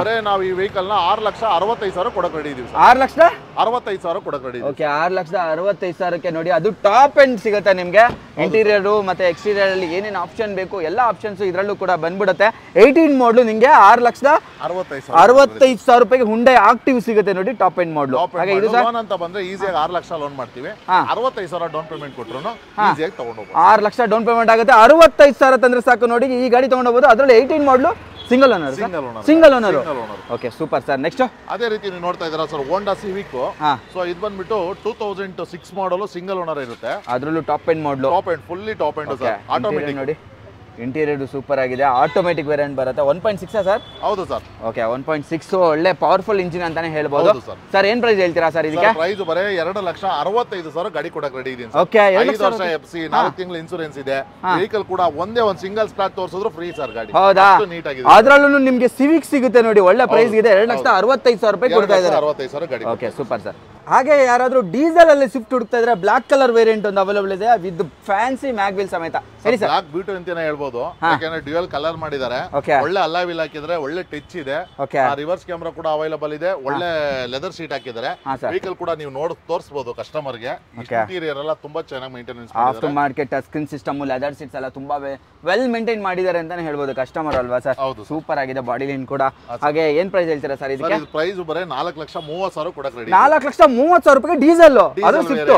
ಬರೇ ನಾವು ಈ ವೆಹಿಕಲ್ ನ 6,65,000 ಕೊಡಕ್ ರೆಡಿ ಇದೀವಿ. 6,65,000 ಕೊಡಕ್ ರೆಡಿ. ಓಕೆ 6,65,000 ನೋಡಿ. ಅದು ಟಾಪ್ ಎಂಡ್ ಸಿಗುತ್ತೆ ನಿಮ್ಗೆ. ಇಂಟೀರಿಯರ್ ಮತ್ತೆ ಎಕ್ಸ್ಟೀರಿಯರ್ ಅಲ್ಲಿ ಏನೇನು ಆಪ್ಷನ್ ಬೇಕು ಎಲ್ಲ ಆಪ್ಷನ್ಸ್ ಇದ್ರಲ್ಲೂ ಕೂಡ ಬಂದ್ಬಿಡುತ್ತೆ. 18 ಮಾಡಲು ನಿಮ್ಗೆ 6,65,000 ರೂಪಾಯಿಗೆ ಹುಂಡೈ ಆಕ್ಟಿವ್ ಸಿಗುತ್ತೆ ನೋಡಿ, ಟಾಪ್ ಎಂಡ್ ಮಾಡಲು. ಹಾಗೆ ಇದು ಲೋನ್ ಅಂತ ಬಂದ್ರೆ ಈಸಿಯಾಗಿ 6 ಲಕ್ಷ ಲೋನ್ ಮಾಡ್ತೀವಿ. 65,000 ಡೌನ್ ಪೇಮೆಂಟ್ ಕೊಟ್ರು ಈಸಿಯಾಗಿ ತಗೊಂಡು ಹೋಗ್ಬೋದು. 6 ಲಕ್ಷ ಡೌನ್ ಪೇಮೆಂಟ್ ಆಗುತ್ತೆ. 65,000 ತಂದ್ರೆ ಸಾಕು ನೋಡಿ, ಈ ಗಾಡಿ ತಗೊಂಡು ಹೋಗ್ಬೋದು. ಅದರಲ್ಲಿ 18 ಮಾಡಲು single owner. Okay super sir. Next ಅದೇ ರೀತಿ ನೀವು ನೋಡ್ತಾ ಇದ್ದೀರಾ ಸರ್, ಹೋಂಡಾ ಸಿವಿಕ್. ಸೊ ಇದು ಬಂದ್ಬಿಟ್ಟು 2006 ಮಾಡಲು ಸಿಂಗಲ್ ಓನರ್ ಇರುತ್ತೆ. ಅದರಲ್ಲೂ ಟಾಪ್ ಎಂಡ್ ಮಾಡಲು. Fully top end sir. Automatic ನೋಡಿ, ಇಂಟೀರಿಯರ್ ಸೂಪರ್ ಆಗಿದೆ. ಆಟೋಮೆಟಿಕ್ ವೇರಿಯಂಟ್ ಬರುತ್ತೆ. 1.6 ಸರ್? ಹೌದು ಸರ್. ಓಕೆ 1.6 ಒಳ್ಳೆ ಪವರ್ಫುಲ್ ಇಂಜಿನ್ ಅಂತಾನೆ ಹೇಳ್ಬೋದು ಸರ್. ಏನ್ ಪ್ರೈಸ್ ಹೇಳ್ತೀರಾ ಸರ್ ಇದಕ್ಕೆ? ಪ್ರೈಸ್ ಬರೇ 2,65,000 ಗಾಡಿ ಕೊಡಕ್ ರೆಡಿ ಇದೀನಿ. ಓಕೆ 5 ವರ್ಷ ಎಫ್ಸಿ, 4 ತಿಂಗಳ ಇನ್ಸೂರೆನ್ಸ್ ಇದೆ. ವೆಹಿಕಲ್ ಕೂಡ ಒಂದೇ ಒಂದು ಸಿಂಗಲ್ ಸ್ಕ್ರಾಚ್ ತೋರಿಸಿದ್ರು ಫ್ರೀ ಸರ್ ಗಾಡಿ. ಹೌದಾ? ನೀಟ್ ಆಗಿದೆ. ಅದರಲ್ಲೂ ನಿಮಗೆ ಸಿವಿಕ್ ಸಿಗುತ್ತೆ ನೋಡಿ, ಒಳ್ಳೆ ಪ್ರೈಸ್ ಇದೆ. 2,65,000 ರೂಪಾಯಿ ಕೊಡ್ತಾ ಇದ್ದಾರೆ. 65,000 ಗಾಡಿ. Okay super sir. ಹಾಗೆ ಯಾರಾದ್ರೂ ಡೀಸೆಲ್ ಅಲ್ಲಿ ಸ್ವಿಫ್ಟ್ ಹುಡುಕ್ತಾ ಇದ್ರೆ ಬ್ಲಾಕ್ ಕಲರ್ ವೇರಿಯಂಟ್ ಒಂದು ಅವೈಲೇಬಲ್ ಇದೆ ವಿತ್ ಫ್ಯಾನ್ಸಿ ಮ್ಯಾಗ್ವಿಲ್ ಸಮೇತ. ಹೇಳಿ ಸರ್. ಬ್ಲಾಕ್ ಬ್ಯೂಟಿ ಅಂತಾನೆ ಹೇಳ್ಬೋದು, ಯಾಕಂದ್ರೆ ಡ್ಯುಯಲ್ ಕಲರ್ ಮಾಡಿದ್ದಾರೆ. ಒಳ್ಳೆ ಅಲಾಯ್ ವೀಲ್ ಹಾಕಿದ್ರೆ, ಒಳ್ಳೆ ಟಚ್ ಇದೆ. ರಿವರ್ಸ್ ಕ್ಯಾಮೆರಾ ಕೂಡ ಅವೈಲೇಬಲ್ ಇದೆ. ಒಳ್ಳೆ ಲೆದರ್ ಶೀಟ್ ಹಾಕಿದ್ದಾರೆ. ವೆಹಿಕಲ್ ಕೂಡ ನೀವು ನೋಡಿ ತೋರಿಸಬಹುದು ಕಸ್ಟಮರ್ ಗೆ. ಇಂಟೀರಿಯರ್ ಎಲ್ಲ ತುಂಬಾ ಚೆನ್ನಾಗಿ ಮೇಂಟೆನೆನ್ಸ್ ಮಾಡಿದ್ದಾರೆ. After market touch screen system, leather seats ಎಲ್ಲ ತುಂಬಾ ವೆಲ್ ಮೇಂಟೈನ್ ಮಾಡಿದ್ದಾರೆ ಅಂತಾನೆ ಹೇಳ್ಬೋದು ಕಸ್ಟಮರ್ ಅಲ್ವಾ ಸರ್? ಸೂಪರ್ ಆಗಿದೆ ಬಾಡಿ ಲೈನ್ ಕೂಡ. ಹಾಗೆ ಏನ್ ಪ್ರೈಸ್ ಹೇಳ್ತೀರಾ ಸರ್ ಇದಕ್ಕೆ? ಪ್ರೈಸ್ ಬರೇ 4,30,000 ಕೊಡಕ್ ರೆಡಿ. 4,30,000 ರೂಪಾಯಿ ಡೀಸೆಲ್. ಅದು ಸ್ವಿಫ್ಟ್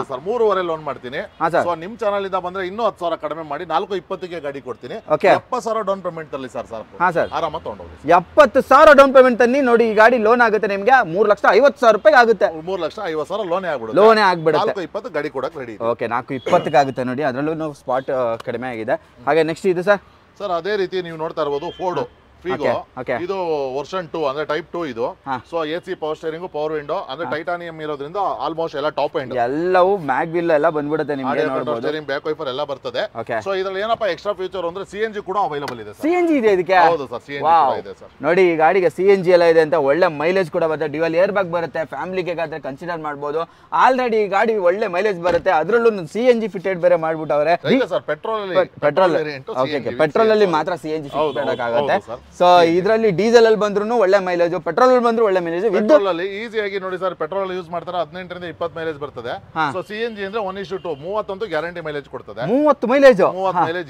ಸರ್. 3.5 ಲೋನ್ ಮಾಡ್ತೀನಿ. ಸೊ ನಿಮ್ ಚಾನಲ್ ಇಂದ ಬಂದ್ರೆ ಇನ್ನೂ 10,000 ಕಡಿಮೆ ಮಾಡಿ 4,20,000 ಗಾಡಿ ಕೊಡ್ತೀನಿ. 70,000 ಡೌನ್ ಪೇಮೆಂಟ್ ತರಲಿ ಸರ್. ಆರಾಮಾಗಿ ತಗೊಂಡೋಗಿ. 70,000 ಡೌನ್ ಪೇಮೆಂಟ್ ತನ್ನಿ ನೋಡಿ. ಈ ಗಾಡಿ ಲೋನ್ ಆಗುತ್ತೆ ನಿಮ್ಗೆ 3,50,000 ರೂಪಾಯಿ ಆಗುತ್ತೆ. 3,50,000 ಲೋನೇ ಆಗ್ಬಿಡುತ್ತೆ. 4,20,000 ಗಾಡಿ ಕೊಡಕ್ ರೆಡಿ. ಓಕೆ 4,20,000 ಆಗುತ್ತೆ ನೋಡಿ. ಅದರಲ್ಲೂ ಸ್ಪಾಟ್ ಕಡಿಮೆ ಆಗಿದೆ. ಹಾಗೆ ನೆಕ್ಸ್ಟ್ ಇದು ಸರ್. ಅದೇ ರೀತಿ ನೀವು ನೋಡ್ತಾ ಇರಬಹುದು ಫೋರ್ಡ್ ಫಿಗೋ. ಇದು ವರ್ಷನ್ 2 ಅಂದ್ರೆ ಟೈಪ್ 2 ಇದು. So AC, power steering, power window ಅಂದ್ರೆ ಟೈಟಾನಿಯಂ ಇರೋದ್ರಿಂದ ಆಲ್ಮೋಸ್ಟ್ ಎಲ್ಲ ಟಾಪ್ ಎಂಡ್. ಎಲ್ಲವೂ ಮ್ಯಾಗ್ವಿಲ್ ಎಲ್ಲ ಬಂದ್ಬಿಡುತ್ತೆ ನಿಮಗೆ. ಸ್ಟೇರಿಂಗ್, ಬ್ಯಾಕ್ ವೈಪರ್ ಎಲ್ಲ ಬರ್ತದೆ. ಸೊ ಇದರಲ್ಲಿ ಏನಪ್ಪಾ ಎಕ್ಸ್ಟ್ರಾ ಫೀಚರ್ ಅಂದ್ರೆ ಸಿಎನ್ಜಿ ಕೂಡ ಅವೈಲೇಬಲ್ ಇದೆ. ಸಿಎನ್ಜಿ ಇದೆ ಇದಕ್ಕೆ? ಹೌದು ಸರ್, ಸಿಎನ್ಜಿ ಕೂಡ ಇದೆ ಸರ್. ನೋಡಿ ಈ ಗಾಡಿಗೆ ಸಿಎನ್ಜಿ ಎಲ್ಲ ಇದೆ ಅಂತ. ಒಳ್ಳೆ ಮೈಲೇಜ್ ಕೂಡ ಬರುತ್ತೆ. ಡ್ಯುಯಲ್ ಏರ್ ಬ್ಯಾಗ್ ಬರುತ್ತೆ. ಫ್ಯಾಮಿಲಿಗೆ ಬೇಕಾದ್ರೆ ಕನ್ಸಿಡರ್ ಮಾಡಬಹುದು. ಆಲ್ರೆಡಿ ಈ ಗಾಡಿ ಒಳ್ಳೆ ಮೈಲೇಜ್ ಬರುತ್ತೆ. ಅದರಲ್ಲೂ ಸಿಎನ್ಜಿ ಫಿಟೆಡ್ ಬೇರೆ ಮಾಡ್ಬಿಟ್ಟವ್ರೆ. ಪೆಟ್ರೋಲ್ ಅಲ್ಲಿ ಮಾತ್ರ ಸಿಎನ್ಜಿ ಫಿಟ್ ಮಾಡಕ್ಕಾಗತ್ತೆ. ಸೊ ಇದರಲ್ಲಿ ಡೀಸೆಲ್ ಅಲ್ಲಿ ಬಂದ್ರು ಒಳ್ಳೆ ಮೈಲೇಜ್, ಪೆಟ್ರೋಲ್ ಅಲ್ಲಿ ಬಂದ್ರು ಒಳ್ಳೆ ಮೈಲೇಜ್. ಪೆಟ್ರೋಲ್ ಅಲ್ಲಿ ಈಸಿಯಾಗಿ ನೋಡಿ ಸರ್, ಪೆಟ್ರೋಲ್ ಯೂಸ್ ಮಾಡ್ತಾರೆ 18 ರಿಂದ 20 ಮೈಲೇಜ್ ಬರ್ತದೆ. ಸೊ ಸಿಎನ್ಜಿ ಅಂದ್ರೆ 1:2 30 ಗ್ಯಾರಂಟಿ ಮೈಲೇಜ್ ಕೊಡ್ತದೆ. 30 ಮೈಲೇಜ್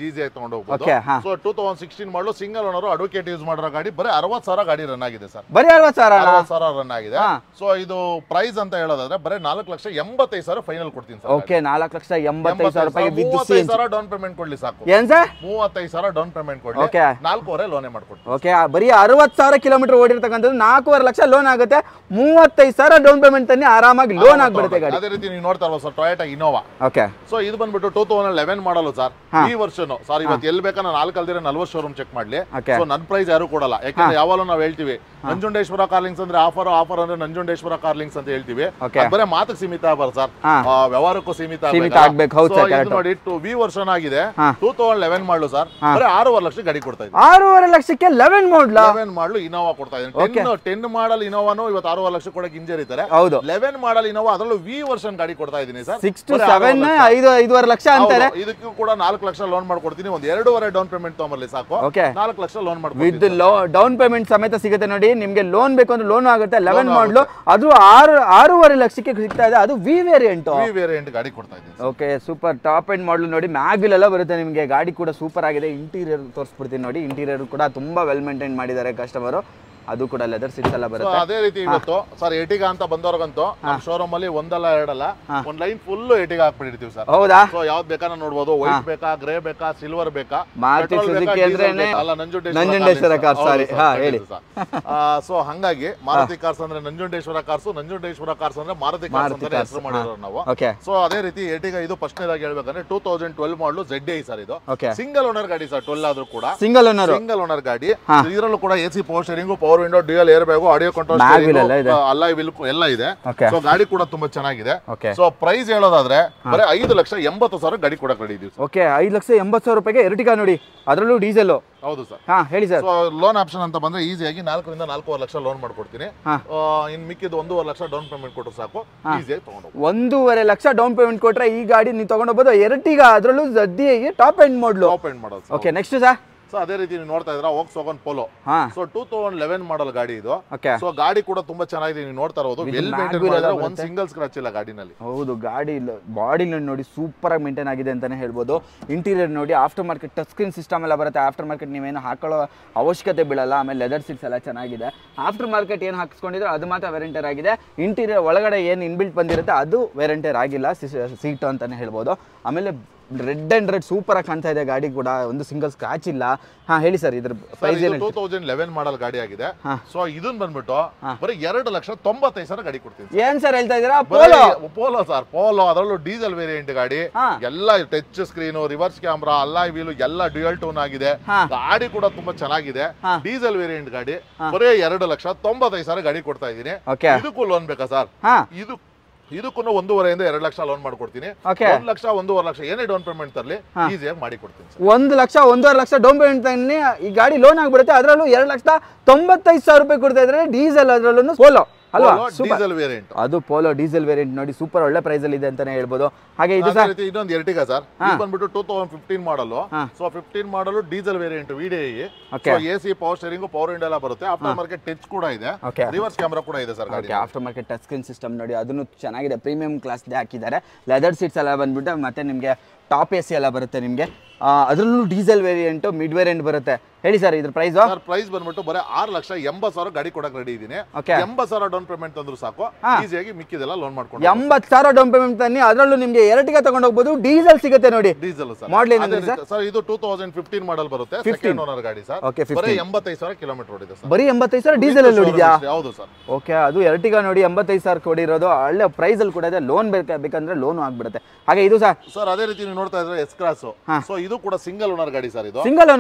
ಈಸಿಯಾಗಿ ತಗೊಂಡು ಹೋಗ್ಬೋದು. ಸೊ 2016 ಮಾಡಲು ಸಿಂಗಲ್ ಓನರ್ ಅಡ್ವೊಕೇಟ್ ಯೂಸ್ ಮಾಡಿರೋ ಗಾಡಿ ಬರೀ 60,000 ಗಾಡಿ ರನ್ ಆಗಿದೆ ಸರ್. ಬರೀ 60,000 ರನ್ ಆಗಿದೆ. ಸೊ ಇದು ಪ್ರೈಸ್ ಅಂತ ಹೇಳೋದಾದ್ರೆ ಬರೀ 4,85,000 ಫೈನಲ್ ಕೊಡ್ತೀನಿ ಸರ್. ಓಕೆ 4,85,000 ರೂಪಾಯಿ ವಿತ್ 35,000 ಡೌನ್ ಪೇಮೆಂಟ್ ಕೊಡ್ಲಿ ಸಾಕು. ಏನ್ ಸರ್? 35,000 ಡೌನ್ ಪೇಮೆಂಟ್ ಕೊಡ್ಲಿ. 4.5 ಲೋನೇ ಮಾಡ್ಕೊಡ್ತೀನಿ. ಓಕೆ ಬರೀ 60,000 ಕಿಲೋಮೀಟರ್ ಓಡಿರ್ತಕ್ಕಂಥದ್ದು 4.5 ಲಕ್ಷ ಲೋನ್ ಆಗುತ್ತೆ. 35,000 ಡೌನ್ ಪೇಮೆಂಟ್ ತನ್ನಿ ಆರಾಮಾಗಿ ಲೋನ್ ಆಗ್ಬಿಡುತ್ತೆ ಗಾಡಿ. ಅದೇ ರೀತಿ ನೀವು ನೋಡ್ತಾ ಇರಬಹುದು sir, Toyota Innova. Okay so ಇದು ಬಂದ್ಬಿಟ್ಟು 2011 ಮಾಡಲು ಸರ್. ಈ ವರ್ಷನು ಸರ್ ಇವತ್ತು ಎಲ್ಲಿ ಬೇಕಾ ನಾನು 4 ಅಲ್ದಿರ 40 ಶೋರೂಮ್ ಚೆಕ್ ಮಾಡ್ಲಿ. ಸೊ ನನ್ನ ಪ್ರೈಸ್ ಯಾರು ಕೊಡಲ್ಲ, ಯಾಕಂದ್ರೆ ಯಾವಾಗಲೂ ನಾವು ಹೇಳ್ತೀವಿ ನಂಜುಂಡೇಶ್ವರ ಕಾರ್ಲಿಂಗ್ಸ್ ಅಂದ್ರೆ ಆಫರ್ ಅಂದ್ರೆ ನಂಜುಂಡೇಶ್ವರ ಕಾರ್ಲಿಂಗ್ಸ್ ಅಂತ ಹೇಳ್ತೀವಿ. ಬರೀ ಮಾತಿಗೆ ಸೀಮಿತ ಆಗಬಾರ್ದು ಸರ್, ವ್ಯವಹಾರಕ್ಕೂ ಸೀಮಿತ ಆಗಬೇಕು. ನೋಡಿ ವಿ ವರ್ಷನ್ ಆಗಿದೆ 2011 ಮಾಡಲು ಸರ್. ಬರೀ 6.5 ಲಕ್ಷ ಗಾಡಿ ಕೊಡ್ತಾ ಇದ್ದೀನಿ. 6.5 ಲಕ್ಷಕ್ಕೆ 11 ಮಾಡಲು ಇನೋವಾ ಕೊಡ್ತಾ ಇದ್ದೀನಿ. 10 ಮಾಡಲ್ ಇನೋವಾನು ಇವತ್ತು 6.5 ಲಕ್ಷ ಕೊಡಕ್ಕೆ ಹಿಂಜರಿತಾರೆ. 11 ಮಾಡಲ್ ಇನೋವಾ ಅದರಲ್ಲೂ ವಿ ವರ್ಷನ್ ಗಾಡಿ ಕೊಡ್ತಾ ಇದ್ದೀನಿ ಸರ್. 6 to 7 5.5 ಲಕ್ಷ ಅಂತಾರೆ. ಇದಕ್ಕೂ ಕೂಡ 4 ಲಕ್ಷ ಲೋನ್ ಮಾಡ್ಕೊಡ್ತೀನಿ. ಒಂದು 2.5 ಡೌನ್ ಪೇಮೆಂಟ್ ತಗೊಂಬರ್ಲಿ ಸಾಕು. 4 ಲಕ್ಷ ಲೋನ್ ಮಾಡ್ಕೊಡ್ತೀನಿ. ವಿತ್ ಡೌನ್ ಪೇಮೆಂಟ್ ಸಮೇತ ಸಿಗುತ್ತೆ ನೋಡಿ. ನಿಮ್ಗೆ ಲೋನ್ ಬೇಕು ಅಂದ್ರೆ ಲೋನ್ ಆಗುತ್ತೆ. 11 ಮಾಡಲು ಅದು 6.5 ಲಕ್ಷಕ್ಕೆ ಸಿಗ್ತಾ ಇದೆ. ಅದು ವಿ ವೇರಿಯಂಟ್ ಗಾಡಿ ಕೊಡ್ತಾ ಇದ್ದೀನಿ. ಓಕೆ ಸೂಪರ್ ಟಾಪ್ ಎಂಡ್ ಮಾಡಲು ನೋಡಿ. ಮ್ಯಾಗ್ವಿಲ್ ಎಲ್ಲ ಬರುತ್ತೆ ನಿಮಗೆ. ಗಾಡಿ ಕೂಡ ಸೂಪರ್ ಆಗಿದೆ. ಇಂಟೀರಿಯರ್ ತೋರಿಸ್ಬಿಡ್ತೀನಿ ನೋಡಿ. ಇಂಟೀರಿಯರ್ ಕೂಡ ತುಂಬಾ ವೆಲ್ ಮೇಂಟೈನ್ ಮಾಡಿದ್ದಾರೆ ಕಸ್ಟಮರ್. ಅದು ಕೂಡ ಲೆದರ್ ಸೀಟ್ಸ್ ಎಲ್ಲ ಬರುತ್ತೆ. ಅದೇ ರೀತಿ ಇವತ್ತು ಸರ್ ಎಟಿಗಾ ಅಂತ ಬಂದವ್ರಿಗಂತೂ ನಮ್ಮ ಶೋರೂಮ್ ಅಲ್ಲಿ ಒಂದಲ್ಲ ಎರಡಲ್ಲ ಒಂದ್ ಲೈನ್ ಫುಲ್ ಎಟಿಗಾ ಹಾಕ್ಬಿಟ್ಟಿರ್ತೀವಿ ಸರ್. ಹೌದಾ? ಸೊ ಯಾವ್ದು ಬೇಕಾ ನೋಡ್ಬೋದು. ವೈಟ್ ಬೇಕಾ, ಗ್ರೇ ಬೇಕಾ, ಸಿಲ್ವರ್ ಬೇಕಾ, ಮಾರುತಿ ಸುಜುಕಿ ಅಂದ್ರೇನೆ ನಂಜುಂಡೇಶ್ವರ ಕಾರ್ಸ್. ಸಾರಿ ಹೇಳಿ. ಸೊ ಹಂಗಾಗಿ ಮಾರುತಿ ಕಾರ್ಸ್ ಅಂದ್ರೆ ನಂಜುಂಡೇಶ್ವರ ಕಾರ್ಸ್, ನಂಜುಂಡೇಶ್ವರ ಕಾರ್ಸ್ ಅಂದ್ರೆ ಮಾರುತಿ ಕಾರ್ಸ್ ಅಂತ ಹೆಸರು ಮಾಡಿರೋರು ನಾವು. ಸೊ ಅದೇ ರೀತಿ ಎಟಿಗಾ ಇದು ಫಸ್ಟ್ ನೇದಾಗಿ ಹೇಳ್ಬೇಕಂದ್ರೆ 2012 ಮಾಡಲು ZDI ಸರ್. ಇದು ಸಿಂಗಲ್ ಓನರ್ ಗಾಡಿ ಸರ್. 12 ಆದ್ರೂ ಕೂಡ ಸಿಂಗಲ್ ಓನರ್ ಗಾಡಿ. ಇದರಲ್ಲೂ ಕೂಡ AC, power steering, power power window, dual air bag, audio control, alloy wheel ಎಲ್ಲ ಇದೆ. ಸೊ ಗಾಡಿ ಕೂಡ ತುಂಬಾ ಚೆನ್ನಾಗಿದೆ. ಸೊ ಪ್ರೈಸ್ ಹೇಳೋದಾದ್ರೆ ಬರೀ 5,80,000 ಗಾಡಿ ಕೊಡಕ್ ರೆಡಿ ಇದೀವಿ. ಓಕೆ, 5,80,000 ರೂಪಾಯಿಗೆ ಎರ್ಟಿಗಾ ನೋಡಿ, ಅದರಲ್ಲೂ ಡೀಸೆಲ್. ಹೌದು ಸರ್. ಹಾ ಹೇಳಿ ಸರ್. ಸೊ ಲೋನ್ ಆಪ್ಷನ್ ಅಂತ ಬಂದ್ರೆ ಈಸಿಯಾಗಿ 4 ರಿಂದ 4.5 ಲಕ್ಷ ಲೋನ್ ಮಾಡ್ಕೊಡ್ತೀನಿ. ಇನ್ ಮಿಕ್ಕಿದ್ದು 1.5 ಲಕ್ಷ ಡೌನ್ ಪೇಮೆಂಟ್ ಕೊಟ್ಟರು ಸಾಕು, ಈಸಿಯಾಗಿ ತಗೊಂಡು 1.5 ಲಕ್ಷ ಡೌನ್ ಪೇಮೆಂಟ್ ಕೊಟ್ರೆ ಈ ಗಾಡಿ ನೀವು ತಗೊಂಡೋಗ್ಬೋದು. ಎರ್ಟಿಗಾ ಅದರಲ್ಲೂ ZDI ಟಾಪ್ ಎಂಡ್ ಮಾಡಲು. Okay, next sir. ಸೊ ಅದೇ ರೀತಿ ನೀವು ನೋಡ್ತಾ ಇದ್ರ Volkswagen Polo. ಸೊ 2011 ಮಾಡಲ್ ಗಾಡಿ ಇದು. ಸೊ ಗಾಡಿ ಕೂಡ ತುಂಬಾ ಚೆನ್ನಾಗಿದೆ, ನೀವು ನೋಡ್ತಾ ಇರೋದು ವೆಲ್ ಮೇಂಟೈನ್ ಮಾಡಿದ್ರೆ ಒಂದು ಸಿಂಗಲ್ ಸ್ಕ್ರಾಚ್ ಇಲ್ಲ ಗಾಡಿನಲ್ಲಿ. ಹೌದು, ಗಾಡಿ ಬಾಡಿ ನೋಡಿ ಸೂಪರ್ ಆಗಿ ಮೇಂಟೈನ್ ಆಗಿದೆ ಅಂತಾನೆ ಹೇಳ್ಬೋದು. ಇಂಟೀರಿಯರ್ ನೋಡಿ, after market touch screen system ಎಲ್ಲ ಬರುತ್ತೆ. ಆಫ್ಟರ್ ಮಾರ್ಕೆಟ್ ನೀವೇನು ಹಾಕೊಳ್ಳೋ ಅವಶ್ಯಕತೆ ಬೀಳಲ್ಲ. ಆಮೇಲೆ ಲೆದರ್ ಸೀಟ್ಸ್ ಎಲ್ಲ ಚೆನ್ನಾಗಿದೆ. ಆಫ್ಟರ್ ಮಾರ್ಕೆಟ್ ಏನು ಹಾಕಿಸ್ಕೊಂಡಿದ್ರೆ ಅದು ಮಾತ್ರ ವೇರಿಯಂಟರ್ ಆಗಿದೆ. ಇಂಟೀರಿಯರ್ ಒಳಗಡೆ ಏನು ಇನ್ಬಿಲ್ಟ್ ಬಂದಿರುತ್ತೆ ಅದು ವೇರಿಯಂಟರ್ ಆಗಿಲ್ಲ, ಸೀಟ್ ಅಂತಾನೆ ಹೇಳ್ಬೋದು. ಆಮೇಲೆ ರೆಡ್ ಅಂಡ್ ರೆಡ್ ಸೂಪರ್ ಆಗಿ ಕಾಣ್ತಾ ಇದೆ ಗಾಡಿ ಕೂಡ, ಒಂದು ಸಿಂಗಲ್ ಸ್ಕ್ರಾಚ್ ಇಲ್ಲ. ಹಾ ಹೇಳಿ ಸರ್, ಇದ್ರ ಪ್ರೈಸ್ ಏನು? 2011 ಮಾಡಲ್ ಗಾಡಿ ಆಗಿದೆ. ಸೊ ಇದನ್ನ ಬಂದ್ಬಿಟ್ಟು ಬರೀ 2,95,000 ಗಾಡಿ ಕೊಡ್ತೀನಿ. ಏನ್ ಸರ್ ಹೇಳ್ತಾ ಇದೀರಾ? ಪೋಲೋ ಸರ್, ಪೋಲೋ, ಅದರಲ್ಲೂ ಡೀಸೆಲ್ ವೇರಿಯಂಟ್ ಗಾಡಿ, ಎಲ್ಲ touch screen, reverse camera, alloy wheel ಎಲ್ಲ ಡ್ಯೂಯಲ್ ಟೋನ್ ಆಗಿದೆ. ಗಾಡಿ ಕೂಡ ತುಂಬಾ ಚೆನ್ನಾಗಿದೆ, ಡೀಸೆಲ್ ವೇರಿಯಂಟ್ ಗಾಡಿ. ಬರೀ 2,95,000 ಗಾಡಿ ಕೊಡ್ತಾ ಇದೀನಿ. ಇದಕ್ಕೂ ಲೋನ್ ಬೇಕಾ ಸರ್? ಇದಕ್ಕೂ 1.5 ಇಂದ 2 ಲಕ್ಷ ಲೋನ್ ಮಾಡ್ಕೊಡ್ತೀನಿ. 1 ಲಕ್ಷ 1.5 ಲಕ್ಷ ಏನೇ ಡೌನ್ ಪೇಮೆಂಟ್ ತರಲಿ ಈಸಿಯಾಗಿ ಮಾಡಿ ಕೊಡ್ತೀನಿ. 1 ಲಕ್ಷ 1.5 ಲಕ್ಷ ಡೌನ್ ಪೇಮೆಂಟ್ ತನ್ನಿ ಈ ಗಾಡಿ ಲೋನ್ ಆಗ್ಬಿಡುತ್ತೆ. ಅದರಲ್ಲೂ 2,95,000 ರೂಪಾಯಿ ಕೊಡ್ತಾ ಇದ್ರೆ ಡೀಸೆಲ್, ಅದರಲ್ಲೂ ಪೋಲೋ ಅಲ್ವಾ? ಡೀಸೆಲ್ ವೇರಿಯಂಟ್, ಅದು ಪೋಲೋ ಡೀಸೆಲ್ ವೇರಿಯಂಟ್ ನೋಡಿ, ಸೂಪರ್ ಒಳ್ಳೆ ಪ್ರೈಸ್ ಅಲ್ಲಿ ಇದೆ ಅಂತಾನೆ ಹೇಳ್ಬೋದು. ಹಾಗೆ ಇದು ಸರ್ ಇನ್ನೊಂದು ಎರ್ಟಿಗಾ ಸರ್, ಇದು ಬಂದ್ಬಿಟ್ಟು 2015 model. So 15 model diesel variant VDI. So AC, power steering, power window ಎಲ್ಲ ಬರುತ್ತೆ. ಆಫ್ಟರ್ ಮಾರ್ಕೆಟ್ ಟಚ್ ಕೂಡ ಇದೆ, ರಿವರ್ಸ್ ಕ್ಯಾಮೆರಾ ಕೂಡ ಇದೆ ಸರ್ ಗಾಡಿ. After market touch screen system ನೋಡಿ, ಅದನ್ನು ಚೆನ್ನಾಗಿದೆ, ಪ್ರೀಮಿಯಂ ಕ್ಲಾಸ್ ಹಾಕಿದ್ದಾರೆ. ಲೆದರ್ ಸೀಟ್ಸ್ ಎಲ್ಲ ಬಂದ್ಬಿಟ್ಟು ಮತ್ತೆ ನಿಮಗೆ ಟಾಪ್ AC ಎಲ್ಲ ಬರುತ್ತೆ ನಿಮಗೆ. ಅದರಲ್ಲೂ ಡೀಸೆಲ್ ವೇರಿಯಂಟ್, ಮಿಡ್ ವೇರಿಯಂಟ್ ಬರುತ್ತೆ. ಹೇಳಿ ಸರ್ ಇದ್ರ ಪ್ರೈಸ್? ಸರ್ ಪ್ರೈಸ್ ಬಂದ್ಬಿಟ್ಟು ಬರೀ 6,80,000 ಗಾಡಿ ಕೊಡಕ್ ರೆಡಿ ಇದೀನಿ. 80,000 ಡೌನ್ ಪೇಮೆಂಟ್ ತಂದ್ರು ಸಾಕು, ಈಸಿಯಾಗಿ ಮಿಕ್ಕಿದೆಲ್ಲ ಲೋನ್ ಮಾಡ್ಕೊಂಡು. 80,000 ಡೌನ್ ಪೇಮೆಂಟ್ ತನ್ನಿ, ಅದರಲ್ಲೂ ನಿಮಗೆ ಎರ್ಟಿಗಾ ತಗೊಂಡು ಹೋಗ್ಬೋದು. ಡೀಸೆಲ್ ಸಿಗುತ್ತೆ ನೋಡಿ, ಡೀಸೆಲ್ ಸರ್. ಮಾಡಲ್ ಏನಿದೆ ಸರ್? ಸರ್ ಇದು 2015 ಮಾಡಲ್ ಬರುತ್ತೆ, ಸೆಕೆಂಡ್ ಓನರ್ ಗಾಡಿ ಸರ್. ಬರೀ 85,000 ಕಿಲೋಮೀಟರ್ ಓಡಿದೆ ಸರ್. ಬರೀ 85,000 ಡೀಸೆಲ್ ಅಲ್ಲಿ ಓಡಿದ್ಯಾ? ಹೌದು ಸರ್. ಓಕೆ, ಅದು ಎರ್ಟಿಗಾ ನೋಡಿ 85,000 ಕೊಡಿರೋದು, ಒಳ್ಳೆ ಪ್ರೈಸ್ ಅಲ್ಲಿ ಕೂಡ ಇದೆ. ಲೋನ್ ಬೇಕಂದ್ರೆ ಲೋನ್ ಆಗ್ಬಿಡುತ್ತೆ. ಹಾಗೆ ಇದು ಸರ್. ಸರ್ ಅದೇ ರೀತಿ ನೀವು ನೋಡ್ತಾ ಇದ್ರೆ ಎಸ್ ಕ್ರಾಸ್. ಸೊ ಇದು ಕೂಡ ಸಿಂಗಲ್ ಓನರ್ ಗಾಡಿ ಸರ್. ಇದು ಸಿಂಗಲ್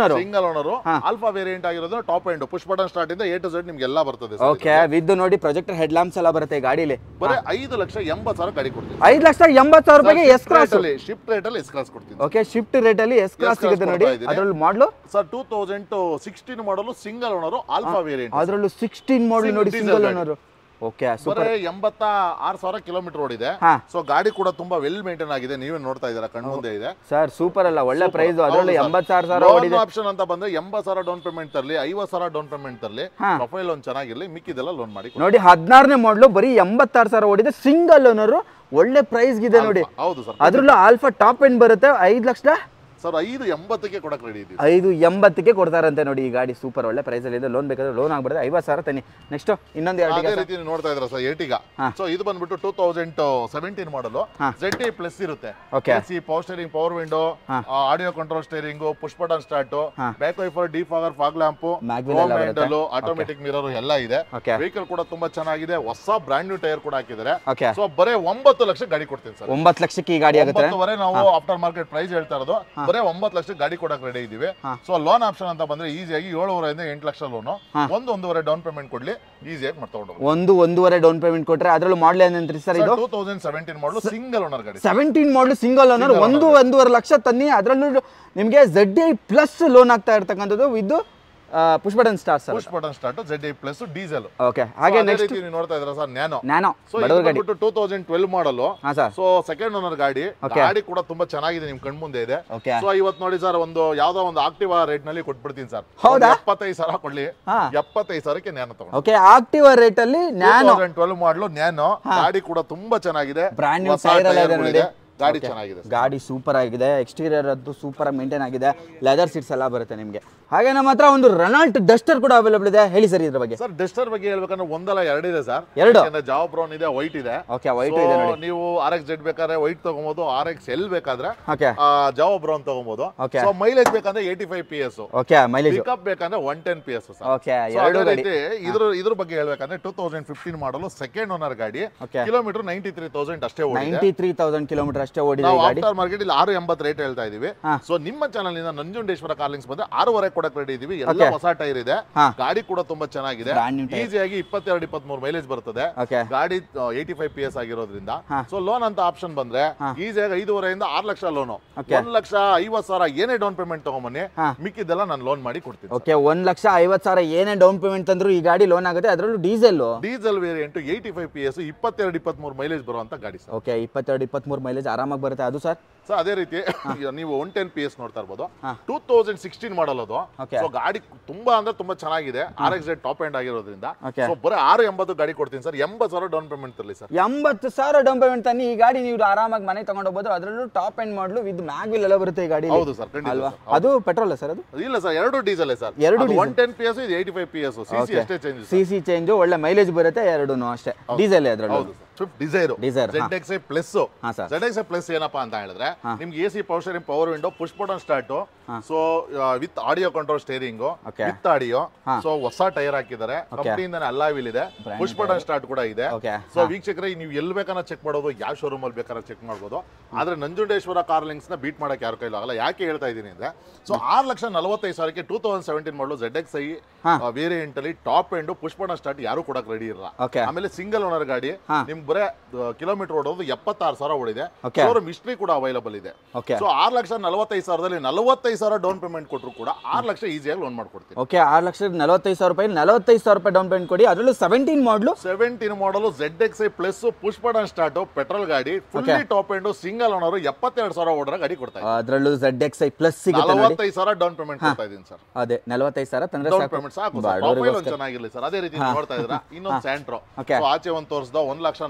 ಓನರ್ ಆಲ್ಫಾ ವೇರಿಯಂಟ್ ಆಗಿರೋದು, top end, push button start ಇಂದ A to Z ನಿಮ್ಗೆ ಎಲ್ಲ ಬರ್ತದೆ. ಓಕೆ, ವಿದ್ ನೋಡಿ ಪ್ರೊಜೆಕ್ಟರ್ ಹೆಡ್ ಲ್ಯಾಂಪ್ಸ್ ಎಲ್ಲ ಬರುತ್ತೆ ಗಾಡಿಲಿ. ಬರೀ 5,80,000 ಗಾಡಿ ಕೊಡ್ತೀನಿ. 5,80,000 ರೂಪಾಯಿಗೆ ಎಸ್ ಕ್ರಾಸ್ ಅಲ್ಲಿ ಶಿಫ್ಟ್ ರೇಟ್ ಅಲ್ಲಿ ಎಸ್ ಕ್ರಾಸ್ ಕೊಡ್ತೀನಿ. ಓಕೆ, ಶಿಫ್ಟ್ ರೇಟ್ ಅಲ್ಲಿ ಎಸ್ ಕ್ರಾಸ್ ಸಿಗುತ್ತೆ ನೋಡಿ. ಅದರಲ್ಲಿ ಮಾಡಲು ಸರ್ 2016 ಮಾಡಲು ಸಿಂಗಲ್ ಓನರ್ ಆಲ್ಫಾ ವೇರಿಯಂಟ್. ಅದರಲ್ಲೂ 16 ಮಾಡಲ್ ನೋಡಿ, single owner. Okay, super. 86,000 kilometre ಓಡಿದೆ. ಸೊ ಗಾಡಿ ಕೂಡ ತುಂಬಾ ವೆಲ್ ಮೇಂಟೈನ್ ಆಗಿದೆ, ನೀವೇ ನೋಡ್ತಾ ಇದ್ದೀರಾ, ಕಣ್ಮುಂದೆ ಇದೆ ಸರ್. ಸೂಪರ್ ಅಲ್ಲ, ಒಳ್ಳೆ ಪ್ರೈಸ್. ಅದರಲ್ಲಿ 86,000 ಓಡಿದೆ. ಆಪ್ಷನ್ ಅಂತ ಬಂದ್ರೆ 80,000 ಡೌನ್ ಪೇಮೆಂಟ್ ತರಲಿ, 50,000 ಡೌನ್ ಪೇಮೆಂಟ್ ತರಲಿ, ಪ್ರೊಫೈಲ್ ಒಂದು ಚೆನ್ನಾಗಿರ್ಲಿ, ಮಿಕ್ಕಿದೆಲ್ಲ ಲೋನ್ ಮಾಡಿ ನೋಡಿ. 16ನೇ ಮಾಡಲು ಬರೀ 86,000 ಓಡಿದೆ, ಸಿಂಗಲ್ ಓನರ್, ಒಳ್ಳೆ ಪ್ರೈಸ್ ಇದೆ ನೋಡಿ. ಹೌದು ಸರ್. ಅದರಲ್ಲೂ ಆಲ್ಫಾ ಟಾಪ್ ಎಂಡ್ ಬರುತ್ತೆ. 5 ಲಕ್ಷ ಸರ್ 5,80,000 ಕೊಡಕ್ ರೆಡಿ ಇದೀವಿ. 5,80,000 ಕೊಡ್ತಾರಂತೆ ನೋಡಿ. ಈ ಗಾಡಿ ಸೂಪರ್ ಒಳ್ಳೆ ಪ್ರೈಸ್ ಅಲ್ಲಿ ಇದೆ. ಲೋನ್ ಬೇಕಾದ್ರೆ ಲೋನ್ ಆಗ್ಬಿಡುತ್ತೆ. 50,000 ತನ್ನಿ. ನೆಕ್ಸ್ಟ್ ಇನ್ನೊಂದು ಅದೇ ರೀತಿ ನೋಡ್ತಾ ಇದ್ರ ಸರ್ ಎರ್ಟಿಗಾ. ಸೊ ಇದು ಬಂದ್ಬಿಟ್ಟು 2017 ಮಾಡಲು, ZDI ಪ್ಲಸ್ ಇರುತ್ತೆ. AC, power steering, power window, audio control steering, push button start, back wiper, defogger, fog lamp, handle, automatic mirror ಎಲ್ಲ ಇದೆ. ವೆಹಿಕಲ್ ಕೂಡ ತುಂಬಾ ಚೆನ್ನಾಗಿದೆ, ಹೊಸ ಬ್ರಾಂಡ್ ನ್ಯೂ ಟೈರ್ ಕೂಡ ಹಾಕಿದ್ದಾರೆ. ಸೊ ಬರೇ 9 ಲಕ್ಷ ಗಾಡಿ ಕೊಡ್ತೀನಿ ಸರ್. 9 ಲಕ್ಷಕ್ಕೆ ಈ ಗಾಡಿ ಆಗುತ್ತೆ. ನಾವು ಆಫ್ಟರ್ ಮಾರ್ಕೆಟ್ ಪ್ರೈಸ್ ಹೇಳ್ತಾ ಇರೋದು ಬರೇ 9 ಲಕ್ಷ ಗಾಡಿ ಕೊಡಕ್ ರೆಡಿ ಇದೀವಿ. ಸೊ ಲೋನ್ ಆಪ್ಷನ್ ಅಂತ ಬಂದ್ರೆ ಈಸಿಯಾಗಿ 7,500 ಇಂದ 8 ಲಕ್ಷ ಲೋನ್, 1.5 ಡೌನ್ ಪೇಮೆಂಟ್ ಕೊಡ್ಲಿ, ಈಸಿಯಾಗಿ ಮಾಡ್ಕೊಂಡು 1.5 ಡೌನ್ ಪೇಮೆಂಟ್ ಕೊಟ್ರೆ. ಅದರಲ್ಲೂ ಮಾಡಲ್ ಏನಂತ್ರಿ ಸರ್? ಇದು 2017 ಮಾಡಲು ಸಿಂಗಲ್ ಓನರ್ ಗಾಡಿ. 17 ಮಾಡಲು ಸಿಂಗಲ್ ಓನರ್, 1.5 ಲಕ್ಷ ತನ್ನಿ. ಅದರಲ್ಲೂ ನಿಮಗೆ ZDI ಪ್ಲಸ್ ಲೋನ್ ಆಗ್ತಾ ಇರ್ತಕ್ಕಂಥದ್ದು with push button start sir. Push button start, ZDI plus diesel. Okay, ಹಾಗೆ ನೆಕ್ಸ್ಟ್ ನೀವು ನೋಡ್ತಾ ಇದ್ದೀರಾ ಸರ್ ನ್ಯಾನೋ. ಸೊ ಇದು ಬಂದ್ಬಿಟ್ಟು 2012 ಮಾಡಲು. ಸೊ ಸೆಕೆಂಡ್ ಓನರ್ ಗಾಡಿ. ಗಾಡಿ ಕೂಡ ತುಂಬಾ ಚೆನ್ನಾಗಿದೆ, ನಿಮ್ ಕಣ್ಮುಂದೆ ಇದೆ. ಸೊ ಇವತ್ತು ನೋಡಿ ಸರ್, ಒಂದು ಯಾವ್ದೋ ಒಂದು ಆಕ್ಟಿವಾ ರೇಟ್ ನಲ್ಲಿ ಕೊಟ್ಬಿಡ್ತೀನಿ ಸರ್. 75,000 ಕೊಡ್ಲಿ, 75,000ಕ್ಕೆ ನ್ಯಾನೋ ತಗೊಂಡು. ಓಕೆ, ಆಕ್ಟಿವಾ ರೇಟ್ ಅಲ್ಲಿ ನ್ಯಾನೋ 2012 ಮಾಡಲು ನ್ಯಾನೋ. ಗಾಡಿ ಕೂಡ ತುಂಬಾ ಚೆನ್ನಾಗಿದೆ, ಬ್ರಾಂಡ್ ನ್ಯೂ ಟೈರ್ ಇದೆ. ಗಾಡಿ ಚೆನ್ನಾಗಿದೆ, ಗಾಡಿ ಸೂಪರ್ ಆಗಿದೆ. ಎಕ್ಸ್ಟೀರಿಯರ್ ಅಂತೂ ಸೂಪರ್ ಆಗಿ ಮೇಂಟೈನ್ ಆಗಿದೆ. ಲೆದರ್ ಸೀಟ್ಸ್ ಎಲ್ಲ ಬರುತ್ತೆ ನಿಮಗೆ. ಹಾಗೆ ನಮ್ಮ ಹತ್ರ ಒಂದು ರೆನಾಲ್ಟ್ ಡಸ್ಟರ್ ಕೂಡ ಅವೈಲೇಬಲ್ ಇದೆ. ಹೇಳಿ ಸರ್ ಇದ್ರ ಬಗ್ಗೆ. ಸರ್ ಡಸ್ಟರ್ ಬಗ್ಗೆ ಹೇಳ್ಬೇಕಂದ್ರೆ ಒಂದಲ್ಲ ಎರಡಿದೆ ಸರ್. ಜಾವ ಬ್ರೌನ್ ಇದೆ, ವೈಟ್ ಇದೆ. ಓಕೆ, ವೈಟ್ ಇದೆ ನೋಡಿ. ನೀವು RX-Z ಬೇಕಾದ್ರೆ ವೈಟ್ ತಗೋಬಹುದು, RX-L ಬೇಕಾದ್ರೆ ಜಾವ ಬ್ರೌನ್ ತಗೋಬಹುದು. ಸೊ ಮೈಲೇಜ್ ಬೇಕಂದ್ರೆ 85 PS. ಓಕೆ, ಮೈಲೇಜ್ ಪಿಕಪ್ ಬೇಕಂದ್ರೆ 110 PS ಸರ್. ಓಕೆ, ಎರಡು ಗಾಡಿ. ಇದ್ರ ಬಗ್ಗೆ ಹೇಳ್ಬೇಕಂದ್ರೆ 2015 ಮಾಡಲು ಸೆಕೆಂಡ್ ಓನರ್ ಗಾಡಿ. ಕಿಲೋಮೀಟರ್ 93,000 ಅಷ್ಟೇ ಓಡಿದೆ. 93,000 ಕಿಲೋಮೀಟರ್ ಅಷ್ಟೇ ಓಡಿದೆ ಗಾಡಿ. ಆಫ್ಟರ್ ಮಾರ್ಕೆಟ್ ಇಲ್ಲಿ 680 ರೇಟ್ ಹೇಳ್ತಾ ಇದೀವಿ. ಸೊ ನಿಮ್ಮ ಚಾನಲ್ ನಿಂದ ನಂಜುಂಡೇಶ್ವರ ಕಾರ್ಲಿಂಗ್ಸ್ ಬಂದ್ರೆ 6.5 ಕೊಡಕ್ ರೆಡಿ ಇದೀವಿ. ಎಲ್ಲ ಹೊಸ ಟೈರ್ ಇದೆ, ಗಾಡಿ ಕೂಡ ತುಂಬಾ ಚೆನ್ನಾಗಿದೆ, ಈಸಿಯಾಗಿ 22-23 ಮೈಲೇಜ್ ಬರ್ತದೆ. ಗಾಡಿ 85 PS ಆಗಿರೋದ್ರಿಂದ ಸೊ ಲೋನ್ ಅಂತ ಆಪ್ಷನ್ ಬಂದ್ರೆ ಈಸಿಯಾಗಿ 5.5 ಇಂದ 6 ಲಕ್ಷ ಲೋನು, 1,50,000 ಏನೇ ಡೌನ್ ಪೇಮೆಂಟ್ ತಗೊಂಬನ್ನಿ, ಮಿಕ್ಕಿದ್ದೆಲ್ಲ ನಾನು ಲೋನ್ ಮಾಡಿ ಕೊಡ್ತೀನಿ. 1,50,000 ಏನೇ ಡೌನ್ ಪೇಮೆಂಟ್ ತಂದ್ರು ಈ ಗಾಡಿ ಲೋನ್ ಆಗುತ್ತೆ. ಅದರಲ್ಲೂ ಡೀಸೆಲ್ ವೇರಿಯಂಟ್ 85 PS 22-23 ಮೈಲೇಜ್ ಬರುವಂತ ಗಾಡಿ ಸರ್. 22-23 ಮೈಲೇಜ್ ಆರಾಮಾಗಿ ಬರುತ್ತೆ ಅದು ಸರ್. ಸೊ ಅದೇ ರೀತಿ ನೀವು 110 PS ನೋಡ್ತಾ ಇರ್ಬೋದು, 2016 ಮಾಡಲ್ ಅದು. ಸೊ ಗಾಡಿ ತುಂಬಾ ಅಂದ್ರೆ ತುಂಬಾ ಚೆನ್ನಾಗಿದೆ, RXZ ಟಾಪ್ ಎಂಡ್ ಆಗಿರೋದ್ರಿಂದ ಸೊ ಬರೀ 680 ಗಾಡಿ ಕೊಡ್ತೀನಿ ಸರ್. 80,000 ಡೌನ್ ಪೇಮೆಂಟ್ ತರಲಿ ಸರ್. 80,000 ಡೌನ್ ಪೇಮೆಂಟ್ ತನ್ನಿ ಈ ಗಾಡಿ ನೀವು ಆರಾಮಾಗಿ ಮನೆ ತಗೊಂಡು ಹೋಗ್ಬೋದು. ಅದರಲ್ಲೂ ಟಾಪ್ ಎಂಡ್ ಮಾಡಲು ವಿತ್ ಮ್ಯಾಗ್ವಿಲ್ ಎಲ್ಲ ಬರುತ್ತೆ ಈ ಗಾಡಿ. ಹೌದು ಸರ್, ಖಂಡಿತ. ಅದು ಪೆಟ್ರೋಲ್ ಸರ್? ಅದು ಇಲ್ಲ ಸರ್, ಎರಡು ಡೀಸೆಲ್ ಸರ್. 110 PS ಇದು 85 PS. ಸಿಸಿ ಅಷ್ಟೇ ಚೇಂಜ್, ಸಿಸಿ ಚೇಂಜ್, ಒಳ್ಳೆ ಮೈಲೇಜ್ ಬರುತ್ತೆ ಎರಡೂನು ಅಷ್ಟೇ. ಡೀಸೆಲ್ ಅದರಲ್ಲಿ. ಹೌದು sir. Swift Dzire ZXi plus. ZXi plus ಏನಪ್ಪಾ ಅಂತ ಹೇಳಿದ್ರೆ ನಿಮ್ಗೆ AC power steering, power window, push button start, so with audio control steering, with audio. So ಹೊಸ ಟೈರ್ ಹಾಕಿದ್ದಾರೆ, ಕಂಪನಿಯಿಂದಾನೆ ಅಲಾಯ್ ವೀಲ್ ಇದೆ, ಪುಷ್ ಬಟನ್ ಸ್ಟಾರ್ಟ್ ಕೂಡ ಇದೆ. ಸೊ ವೀಕ್ಷಕರೇ, ನೀವು ಎಲ್ಲಿ ಬೇಕಾದ್ರೆ ಚೆಕ್ ಮಾಡೋದು, ಯಾವ ಶೋರೂಮ್ ಅಲ್ಲಿ ಬೇಕಾದ್ರೆ ಚೆಕ್ ಮಾಡ್ಬೋದು. ಆದ್ರೆ ನಂಜುಂಡೇಶ್ವರ ಕಾರ್ ಲಿಂಕ್ಸ್ ನ ಬೀಟ್ ಮಾಡಕ್ಕೆ ಯಾರ ಕೈಲೂ ಆಗಲ್ಲ. ಯಾಕೆ ಹೇಳ್ತಾ ಇದೀನಿ ಅಂದ್ರೆ, ಸೊ 6,45,000ಕ್ಕೆ 2017 ಮಾಡಲು ZXi ವೇರಿಯಂಟ್ ಅಲ್ಲಿ top end push button start ಯಾರು ಕೊಡಕ್ ರೆಡಿ ಇರಲ್ಲ. ಆಮೇಲೆ ಸಿಂಗಲ್ ಓನರ್ ಗಾಡಿ, ನಿಮ್ಗೆ ಬರೇ ಕಿಲೋಮೀಟರ್ ಓಡೋದು 76,000 ಓಡಿದೆ. ಶೋರೂಮ್ ಹಿಸ್ಟ್ರಿ ಕೂಡ ಅವೈಲಬಲ್ ಇದೆ. ಸೊ 6,45,000ದಲ್ಲಿ 45,000 ಡೌನ್ ಪೇಮೆಂಟ್ ಕೊಟ್ಟರು ಕೂಡ 6 ಲಕ್ಷ ಈಸಿಯಾಗಿ ಲೋನ್ ಮಾಡ್ಕೊಡ್ತೀನಿ. 6,45,000 ರೂಪಾಯಿ 45,000 ರೂಪಾಯಿ ಡೌನ್ ಪೇಮೆಂಟ್ ಕೊಡಿ. ಅದರಲ್ಲೂ 17 model ZXi plus push button start petrol ಗಾಡಿ, fully top end, single owner, 72,000 ಓಡರ ಗಾಡಿ ಕೊಡ್ತಾ ಇದ್ದೀನಿ. ಅದರಲ್ಲೂ ZXi ಪ್ಲಸ್ ಸಿಗುತ್ತೆ. 45,000 ಡೌನ್ ಪೇಮೆಂಟ್ ಕೊಡ್ತಾ ಇದ್ದೀನಿ ಸರ್. ಅದೇ 45,000 ತಂದ್ರೆ ಡೌನ್ ಪೇಮೆಂಟ್ ಸಾಕು ಸರ್. ಪ್ರೊಫೈಲ್ ಒಂದು ಚೆನ್ನಾಗಿರಲಿ ಸರ್. ಅದೇ ರೀತಿ ನೋಡ್ತಾ ಇದ್ದೀರಾ, ಇನ್ನೊಂದು ಸ್ಯಾಂಟ್ರೋ. ಸೊ ಆಚೆ ಒಂದು ತೋರಿಸ್ದ 1,40,000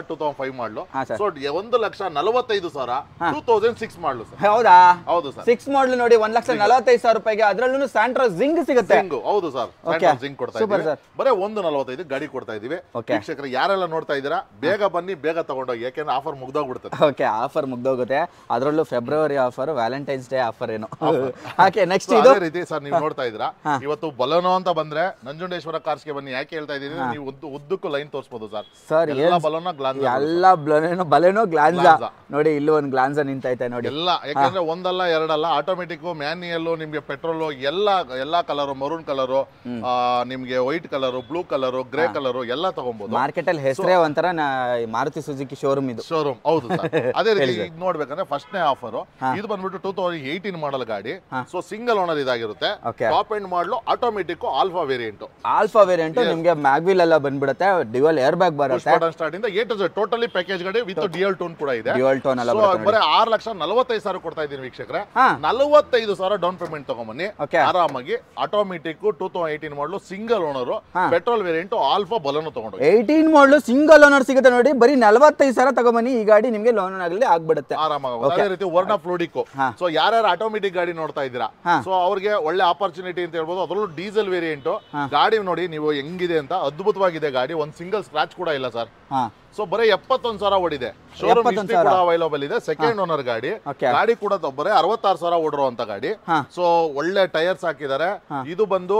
2005 ಮಾಡಲು. ಸೊ 1,45,000 2006 ಮಾಡಲು ಸರ್. ಹೌದಾ? ಹೌದು ಸರ್. 6 ಮಾಡಲು ನೋಡಿ 1,45,000 ರೂಪಾಯಿಗೆ. ಅದರಲ್ಲೂ ಸ್ಯಾಂಟ್ರೋ ಜಿಂಗ್ ಸಿಗುತ್ತೆ. ಹೌದು ಸರ್, ಸ್ಯಾಂಟ್ರೋ ಜಿಂಗ್ ಕೊಡ್ತಾ ಇದ್ದೀವಿ. ಬರೀ 1,45 ಗಾಡಿ ಕೊಡ್ತಾ ಇದೀವಿ. ವೀಕ್ಷಕರು ಯಾರೆಲ್ಲ ನೋಡ್ತಾ ಇದ್ದೀರಾ, ಬೇಗ ಬನ್ನಿ, ಬೇಗ ತಗೊಂಡೋಗಿ, ಯಾಕೆಂದ್ರೆ ಆಫರ್ ಮುಗ್ದೋಗ್ಬಿಡ್ತದೆ. ಓಕೆ, ಆಫರ್ ಮುಗ್ದೋಗುತ್ತೆ. ಅದರಲ್ಲೂ February offer, Valentine's day offer ಏನು. ಓಕೆ, ನೆಕ್ಸ್ಟ್ ಇದು ರೀತಿ ಸರ್. ನೀವು ನೋಡ್ತಾ ಇದ್ದೀರಾ, ಇವತ್ತು ಬಲನೋ ಅಂತ ಬಂದ್ರೆ ನಂಜುಂಡೇಶ್ವರ ಕಾರ್ಸ್ಗೆ ಬನ್ನಿ. ಯಾಕೆ ಹೇಳ್ತಾ ಇದೀನಿ, ನೀವು ಉದ್ದಕ್ಕೂ ಲೈನ್ ತೋರಿಸಬಹುದು ಸರ್. ಎಲ್ಲ ಬಲನೋ ಗ್ಲಾನ್ಸಾ ನೋಡಿ. ಇಲ್ಲಿ ಒಂದು ಗ್ಲಾನ್ಸಾ ನಿಂತೈತೆ ನೋಡಿ. ಎಲ್ಲ ಯಾಕಂದ್ರೆ ಒಂದಲ್ಲ ಎರಡಲ್ಲ, ಆಟೋಮೆಟಿಕ್, ಮ್ಯಾನ್ಯಲ್, ನಿಮ್ಗೆ ಪೆಟ್ರೋಲ್, ಎಲ್ಲಾ ಕಲರ್, ಮರೂನ್ ಕಲರ್, ನಿಮ್ಗೆ white colour, blue colour, grey colour ಎಲ್ಲ ತಗೊಬಹುದು. ಮಾರ್ಕೆಟ್ ಅಲ್ಲಿ ಹೆಸರೇ ಒಂಥರ ಮಾರುತಿ ಸುಜುಕಿ ಶೋರೂಮ್ ಇದು. ಶೋರೂಮ್ ಹೌದು ಸರ್. ಅದೇ ರೀತಿ ಈಗ ನೋಡ್ಬೇಕಂದ್ರೆ ಫಸ್ಟ್ನೇ ಆಫರ್ ಇದು ಬಂದ್ಬಿಟ್ಟು 2018 ಮಾಡಲ್ ಗಾಡಿ. ಸೊ ಸಿಂಗಲ್ ಓನರ್ ಇದಾಗಿರುತ್ತೆ. ಟಾಪ್ ಎಂಡ್ ಮಾಡಲು, ಆಟೋಮೆಟಿಕ್, ಆಲ್ಫಾ ವೇರಿಯಂಟ್ ನಿಮ್ಗೆ ಮ್ಯಾಗ್ವಿಲ್ ಎಲ್ಲ ಬಂದ್ಬಿಡುತ್ತೆ. ಡ್ಯುಯಲ್ ಏರ್ ಬ್ಯಾಗ್ ಬರುತ್ತೆ. ಸ್ಟಾರ್ಟ್ ಇಂದ A to Z totally package ಗಾಡಿ ವಿತ್ ಡ್ಯುಯಲ್ ಟೋನ್ ಕೂಡ ಇದೆ. ಡ್ಯುಯಲ್ ಟೋನ್ ಎಲ್ಲ ಬರುತ್ತೆ. ಬರೀ 6,45,000 ಕೊಡ್ತಾ ಇದೀನಿ ವೀಕ್ಷಕರೇ. 45,000 ಡೌನ್ ಪೇಮೆಂಟ್ ತಗೊಂಬನ್ನಿ, ಆರಾಮಾಗಿ. Automatic 2018 model, single owner, petrol variant, alpha ಬಲನು ತಗೊಂಡು 18 ಮಾಡಲು ಸಿಂಗಲ್ ಓನರ್ ಸಿಗುತ್ತೆ ನೋಡಿ. ಬರೀ 45,000 ತಗೊಂಬನ್ನಿ, ಈ ಗಾಡಿ ನಿಮ್ಗೆ ಲೋನ್ ಆಗಲಿ ಆಗ್ಬಿಡುತ್ತೆ ಆರಾಮಾಗಿ. ಅದೇ ರೀತಿ ವರ್ಣ ಫ್ಲೂಡಿಕೋ. ಸೊ ಯಾರ್ಯಾರು ಆಟೋಮೆಟಿಕ್ ಗಾಡಿ ನೋಡ್ತಾ ಇದ್ದೀರಾ, ಸೊ ಅವ್ರಿಗೆ ಒಳ್ಳೆ ಆಪರ್ಚುನಿಟಿ ಅಂತ ಹೇಳ್ಬೋದು. ಅದರಲ್ಲೂ ಡೀಸೆಲ್ ವೇರಿಯಂಟ್ ಗಾಡಿ ನೋಡಿ ನೀವು ಹೆಂಗಿದೆ ಅಂತ. ಅದ್ಭುತವಾಗಿದೆ ಗಾಡಿ, ಒಂದ್ ಸಿಂಗಲ್ ಸ್ಕ್ರಾಚ್ ಕೂಡ ಇಲ್ಲ ಸರ್. ಸೊ ಬರೀ 71,000 ಓಡಿದೆ. ಶೋರೂಮ್ ಹಿಸ್ಟ್ರಿ ಕೂಡ ಅವೈಲಬಲ್ ಇದೆ. ಸೆಕೆಂಡ್ ಓನರ್ ಗಾಡಿ. ಗಾಡಿ ಕೂಡ ಬರೀ 66,000 ಓಡಿರುವಂತ ಗಾಡಿ. ಸೊ ಒಳ್ಳೆ ಟೈರ್ಸ್ ಹಾಕಿದ್ದಾರೆ. ಇದು ಬಂದು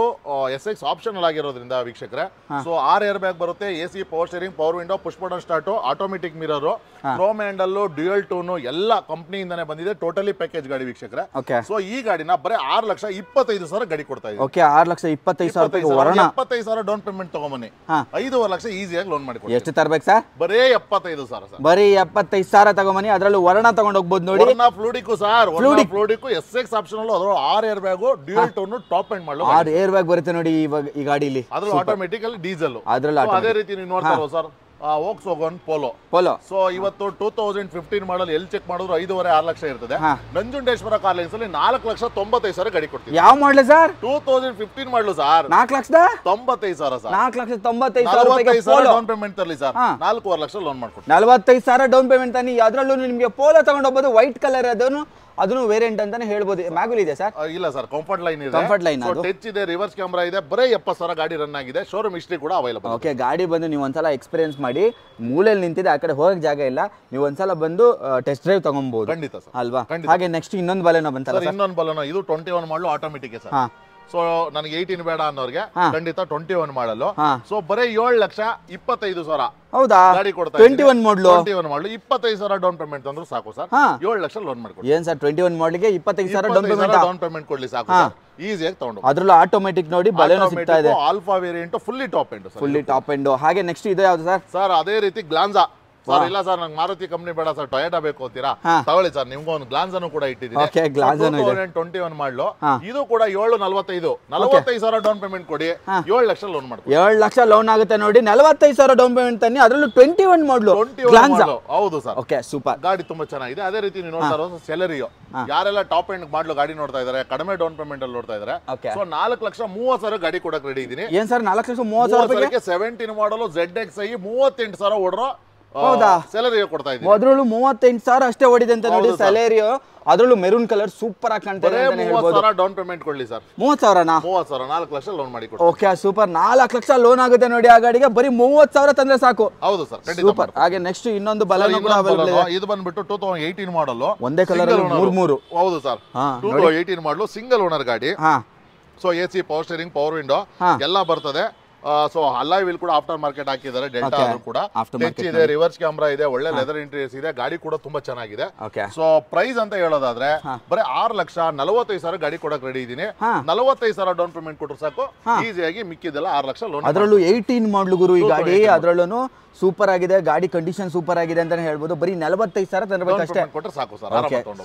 SX ಆಪ್ಷನಲ್ ಆಗಿರೋದ್ರಿಂದ ವೀಕ್ಷಕರೇ, ಸೊ 6 ಏರ್ ಬ್ಯಾಗ್ ಬರುತ್ತೆ, AC power steering, power window, push button start, automatic mirror, chrome handle, dual tone ಎಲ್ಲ ಕಂಪನಿಯಿಂದಾನೆ ಬಂದಿದೆ. ಟೋಟಲಿ ಪ್ಯಾಕೇಜ್ ಗಾಡಿ ವೀಕ್ಷಕರೇ. ಸೊ ಈ ಗಾಡಿನ ಬರೀ 6,25,000 ಗಾಡಿ ಕೊಡ್ತಾ ಇದೆ. 6,25,000 75,000 ಡೌನ್ ಪೇಮೆಂಟ್ ತಗೊಂಬನ್ನಿ, 5.5 ಲಕ್ಷ ಈಸಿಯಾಗಿ ಲೋನ್ ಮಾಡಿ. ಎಷ್ಟು ತರಬೇಕು ಸರ್? ಬರೀ 75,000 ಬರೀ 75,000 ತಗೊಂಬನ್ನಿ. ಅದರಲ್ಲೂ ವರ್ಣ ತಗೊಂಡು ಹೋಗ್ಬೋದು ನೋಡಿ. ವರ್ಣ ಫ್ಲೂಡಿಕೋ ಸರ್, ಫ್ಲೂಡಿಕೋ SX ಆಪ್ಷನಲ್. ಅದರ 6 air bag, dual tone, top end ಮಾಡಲು 6 ಏರ್ ಬ್ಯಾಗ್ ಬರುತ್ತೆ ನೋಡಿ ಈ ಗಾಡಿಲಿ. ಅದ್ರಲ್ಲಿ ಆಟೋಮೆಟಿಕ್ ಅಲ್ಲಿ ಡೀಸೆಲ್. ಅದೇ ರೀತಿ ನೀವು ನೋಡ್ತಾ ಇರೋ ಸರ್ Volkswagen Polo. ಸೊ ಇವತ್ತು 2015 ಮಾಡಲ್ ಎಲ್ಲಿ ಚೆಕ್ ಮಾಡಿದ್ರು 5.5-6 ಲಕ್ಷ ಇರ್ತದೆ. ನಂಜುಂಡೇಶ್ವರ ಕಾರ್ ಲೈನ್ಸ್ ಅಲ್ಲಿ 4,95,000 ಗಾಡಿ ಕೊಡ್ತೀವಿ. ಯಾವ ಮಾಡಲ್ ಸರ್? 2015 ಮಾಡಲು ಸರ್. 4,95,000 ಸರ್. 4,95,000 ಡೌನ್ ಪೇಮೆಂಟ್ ತರಲಿ ಸರ್. 4.5 ಲಕ್ಷ ಲೋನ್ ಮಾಡ್ಕೊಡ್ತೀವಿ. 45,000 ಡೌನ್ ಪೇಮೆಂಟ್ ತನ್ನಿ. ಅದರಲ್ಲೂ ನಿಮಗೆ ಪೋಲೋ ತಗೊಂಡು ಹೋಗ್ಬೋದು. ವೈಟ್ ಕಲರ್ ಅದನ್ನು ವೇರಿಯಂಟ್ ಅಂತಾನೆ ಹೇಳ್ಬೋದು. ಮ್ಯಾಗ್ವಿಲ್ ಇದೆ ಸರ್? ಇಲ್ಲ ಸರ್, ಕಂಫರ್ಟ್ ಲೈನ್ ಇದೆ. ಕಂಫರ್ಟ್ ಲೈನ್ ಟಚ್ ಇದೆ, ರಿವರ್ಸ್ ಕ್ಯಾಮೆರಾ ಇದೆ. ಬರೀ 70,000 ಗಾಡಿ ರನ್ ಆಗಿದೆ. ಶೋರೂಮ್ ಹಿಸ್ಟ್ರಿ ಕೂಡ ಅವೈಲಬಲ್. ಓಕೆ, ಗಾಡಿ ಬಂದು ನೀವು ಒಂದ್ಸಲ ಎಕ್ಸ್ಪೀರಿಯನ್ಸ್ ಮಾಡಿ. ಮೂಲೆಯಲ್ಲಿ ನಿಂತಿದೆ, ಆ ಕಡೆ ಹೋಗಕ್ಕೆ ಜಾಗ ಇಲ್ಲ. ನೀವು ಒಂದ್ಸಲ ಬಂದು ಟೆಸ್ಟ್ ಡ್ರೈವ್ ತಗೊಬಹುದು. ಖಂಡಿತ ಸರ್, ಅಲ್ವಾ? ಹಾಗೆ ನೆಕ್ಸ್ಟ್ ಇನ್ನೊಂದು ಬಲೆನೋ ಬಂತಲ್ಲ, ಇನ್ನೊಂದು ಬಲೆನೋ. ಇದು 21 ಮಾಡಲು ಆಟೋಮೆಟಿಕ್ ಸರ್. ಸೊ ನನಗೆ 18 ಬೇಡ ಅನ್ನೋರಿಗೆ ಖಂಡಿತ 21 ಮಾಡಲು. ಸೊ ಬರೀ 7,25,000 ಹೌದಾ ಗಾಡಿ ಕೊಡ್ತಾ 21 ಮಾಡಲು 25,000 ಡೌನ್ ಪೇಮೆಂಟ್ ತಂದ್ರು ಸಾಕು ಸರ್. 7 ಲಕ್ಷ ಲೋನ್ ಮಾಡ್ಕೊಡಿ. ಏನ್ ಸರ್ 21 ಮಾಡಲಿಗೆ 25,000 ಡೌನ್ ಪೇಮೆಂಟ್ ಕೊಡ್ಲಿ ಸಾಕು ಸರ್. ಈಸಿಯಾಗಿ ತಗೊಂಡು ಅದ್ರಲ್ಲೂ ಆಟೋಮೆಟಿಕ್ ನೋಡಿ ಬಲೆನೋ ಸಿಗ್ತಾ ಇದೆ. Alpha variant fully top end sir. Fully top end. ಹಾಗೆ ನೆಕ್ಸ್ಟ್ ಇದು ಯಾವ್ದು ಸರ್? ಸರ್ ಅದೇ ರೀತಿ ಗ್ಲಾನ್ಸಾ ಸರ್. ಇಲ್ಲ ಸರ್ ನಂಗೆ ಮಾರುತಿ ಕಂಪನಿ ಬೇಡ ಸರ್, ಟೊಯೋಟಾ ಬೇಕು ಅಂತೀರಾ, ತಗೊಳ್ಳಿ ಸರ್. ನಿಮ್ಗೂ ಒಂದು ಗ್ಲಾನ್ಸನು ಕೂಡ ಇಟ್ಟಿದ್ದೀನಿ. 2021 ಮಾಡಲು. ಇದು ಕೂಡ 7,45,000 ಡೌನ್ ಪೇಮೆಂಟ್ ಕೊಡಿ, 7 ಲಕ್ಷ ಲೋನ್ ಮಾಡ್ಕೊಡಿ. 7 ಲಕ್ಷ ಲೋನ್ ಆಗುತ್ತೆ ನೋಡಿ. 45,000 ಡೌನ್ ಪೇಮೆಂಟ್ ತನ್ನಿ, ಅದರಲ್ಲೂ 21 ಮಾಡಲು. ಹೌದು ಸರ್. Okay super. ಗಾಡಿ ತುಂಬಾ ಚೆನ್ನಾಗಿದೆ. ಅದೇ ರೀತಿ ನೀವು ನೋಡ್ತಾ ಇರೋದು ಸೆಲೆರಿಯೋ. ಯಾರೆಲ್ಲ ಟಾಪ್ ಎಂಡ್ ಮಾಡ್ಲು ಗಾಡಿ ನೋಡ್ತಾ ಇದಾರೆ, ಕಡಿಮೆ ಡೌನ್ ಪೇಮೆಂಟ್ ಅಲ್ಲಿ ನೋಡ್ತಾ ಇದಾರೆ, ಸೊ 4,30,000 ಗಾಡಿ ಕೊಡಕ್ ರೆಡಿ ಇದೀನಿ. ಏನ್ ಸರ್ 4,30,000 17 ಮಾಡಲು ZXi 38,000 ಓಡ್ರೋ ಸೆಲೆರಿಯೋ ಕೊಡ್ತಾ ಇದ್ದೀನಿ. ಅದ್ರಲ್ಲೂ 38,000 ಅಷ್ಟೇ ಓಡಿದೆ ಅಂತ ನೋಡಿ ಸೆಲೆರಿಯೋ. ಅದ್ರಲ್ಲೂ ಮೆರೂನ್ ಕಲರ್ ಸೂಪರ್ ಆಗಿ ಕಾಣ್ತಾ ಇದೆ. 30,000 ಡೌನ್ ಪೇಮೆಂಟ್ ಕೊಡ್ಲಿ ಸರ್. 30,000ನಾ? 30,000 4 ಲಕ್ಷ ಲೋನ್ ಮಾಡಿ ಕೊಡಿ. Okay super. 4 ಲಕ್ಷ ಲೋನ್ ಆಗುತ್ತೆ ನೋಡಿ ಆ ಗಾಡಿಗೆ. ಬರೀ 30,000 ತಂದ್ರೆ ಸಾಕು. ಹೌದು ಸರ್ ಸೂಪರ್. ಹಾಗೆ ನೆಕ್ಸ್ಟ್ ಇನ್ನೊಂದು ಬಲೆನೋ ಕೂಡ ಅವೈಲೇಬಲ್ ಇದೆ. ಇದು ಬಂದ್ಬಿಟ್ಟು 2018 ಮಾಡಲ್, ಒಂದೇ ಕಲರ್ 3. ಹೌದು ಸರ್. 2018 ಮಾಡಲು ಸಿಂಗಲ್ ಓನರ್ ಗಾಡಿ. So AC power steering, power window ಎಲ್ಲ ಬರ್ತದೆ. ಸೊ ಅಲಾಯ್ ವೀಲ್ ಕೂಡ ಆಫ್ಟರ್ ಮಾರ್ಕೆಟ್ ಹಾಕಿದ್ದಾರೆ. ಡೆಲ್ಟಾ ಕೂಡ ಟಚ್ ಇದೆ, ರಿವರ್ಸ್ ಕ್ಯಾಮ್ರಾ ಇದೆ, ಒಳ್ಳೆ ಲೆದರ್ ಇಂಟೀರಿಯರ್ಸ್ ಇದೆ. ಗಾಡಿ ಕೂಡ ತುಂಬಾ ಚೆನ್ನಾಗಿದೆ. ಸೊ ಪ್ರೈಸ್ ಅಂತ ಹೇಳೋದಾದ್ರೆ ಬರೀ 6,45,000 ಗಾಡಿ ಕೊಡಕ್ ರೆಡಿ ಇದೀನಿ. 45,000 ಡೌನ್ ಪೇಮೆಂಟ್ ಕೊಟ್ಟರು ಸಾಕು, ಈಸಿಯಾಗಿ ಮಿಕ್ಕಿದೆಲ್ಲ 6 ಲಕ್ಷ ಲೋನ್. ಅದರಲ್ಲೂ 18 ಮಾಡಲು ಗುರು ಈ ಗಾಡಿ. ಅದರಲ್ಲೂ ಸೂಪರ್ ಆಗಿದೆ ಗಾಡಿ, ಕಂಡೀಷನ್ ಸೂಪರ್ ಆಗಿದೆ ಅಂತಾನೆ ಹೇಳ್ಬೋದು. ಬರೀ 45,000 ತರಬೇಕು ಅಷ್ಟೇ, ಕೊಟ್ಟರೆ ಸಾಕು ಸರ್.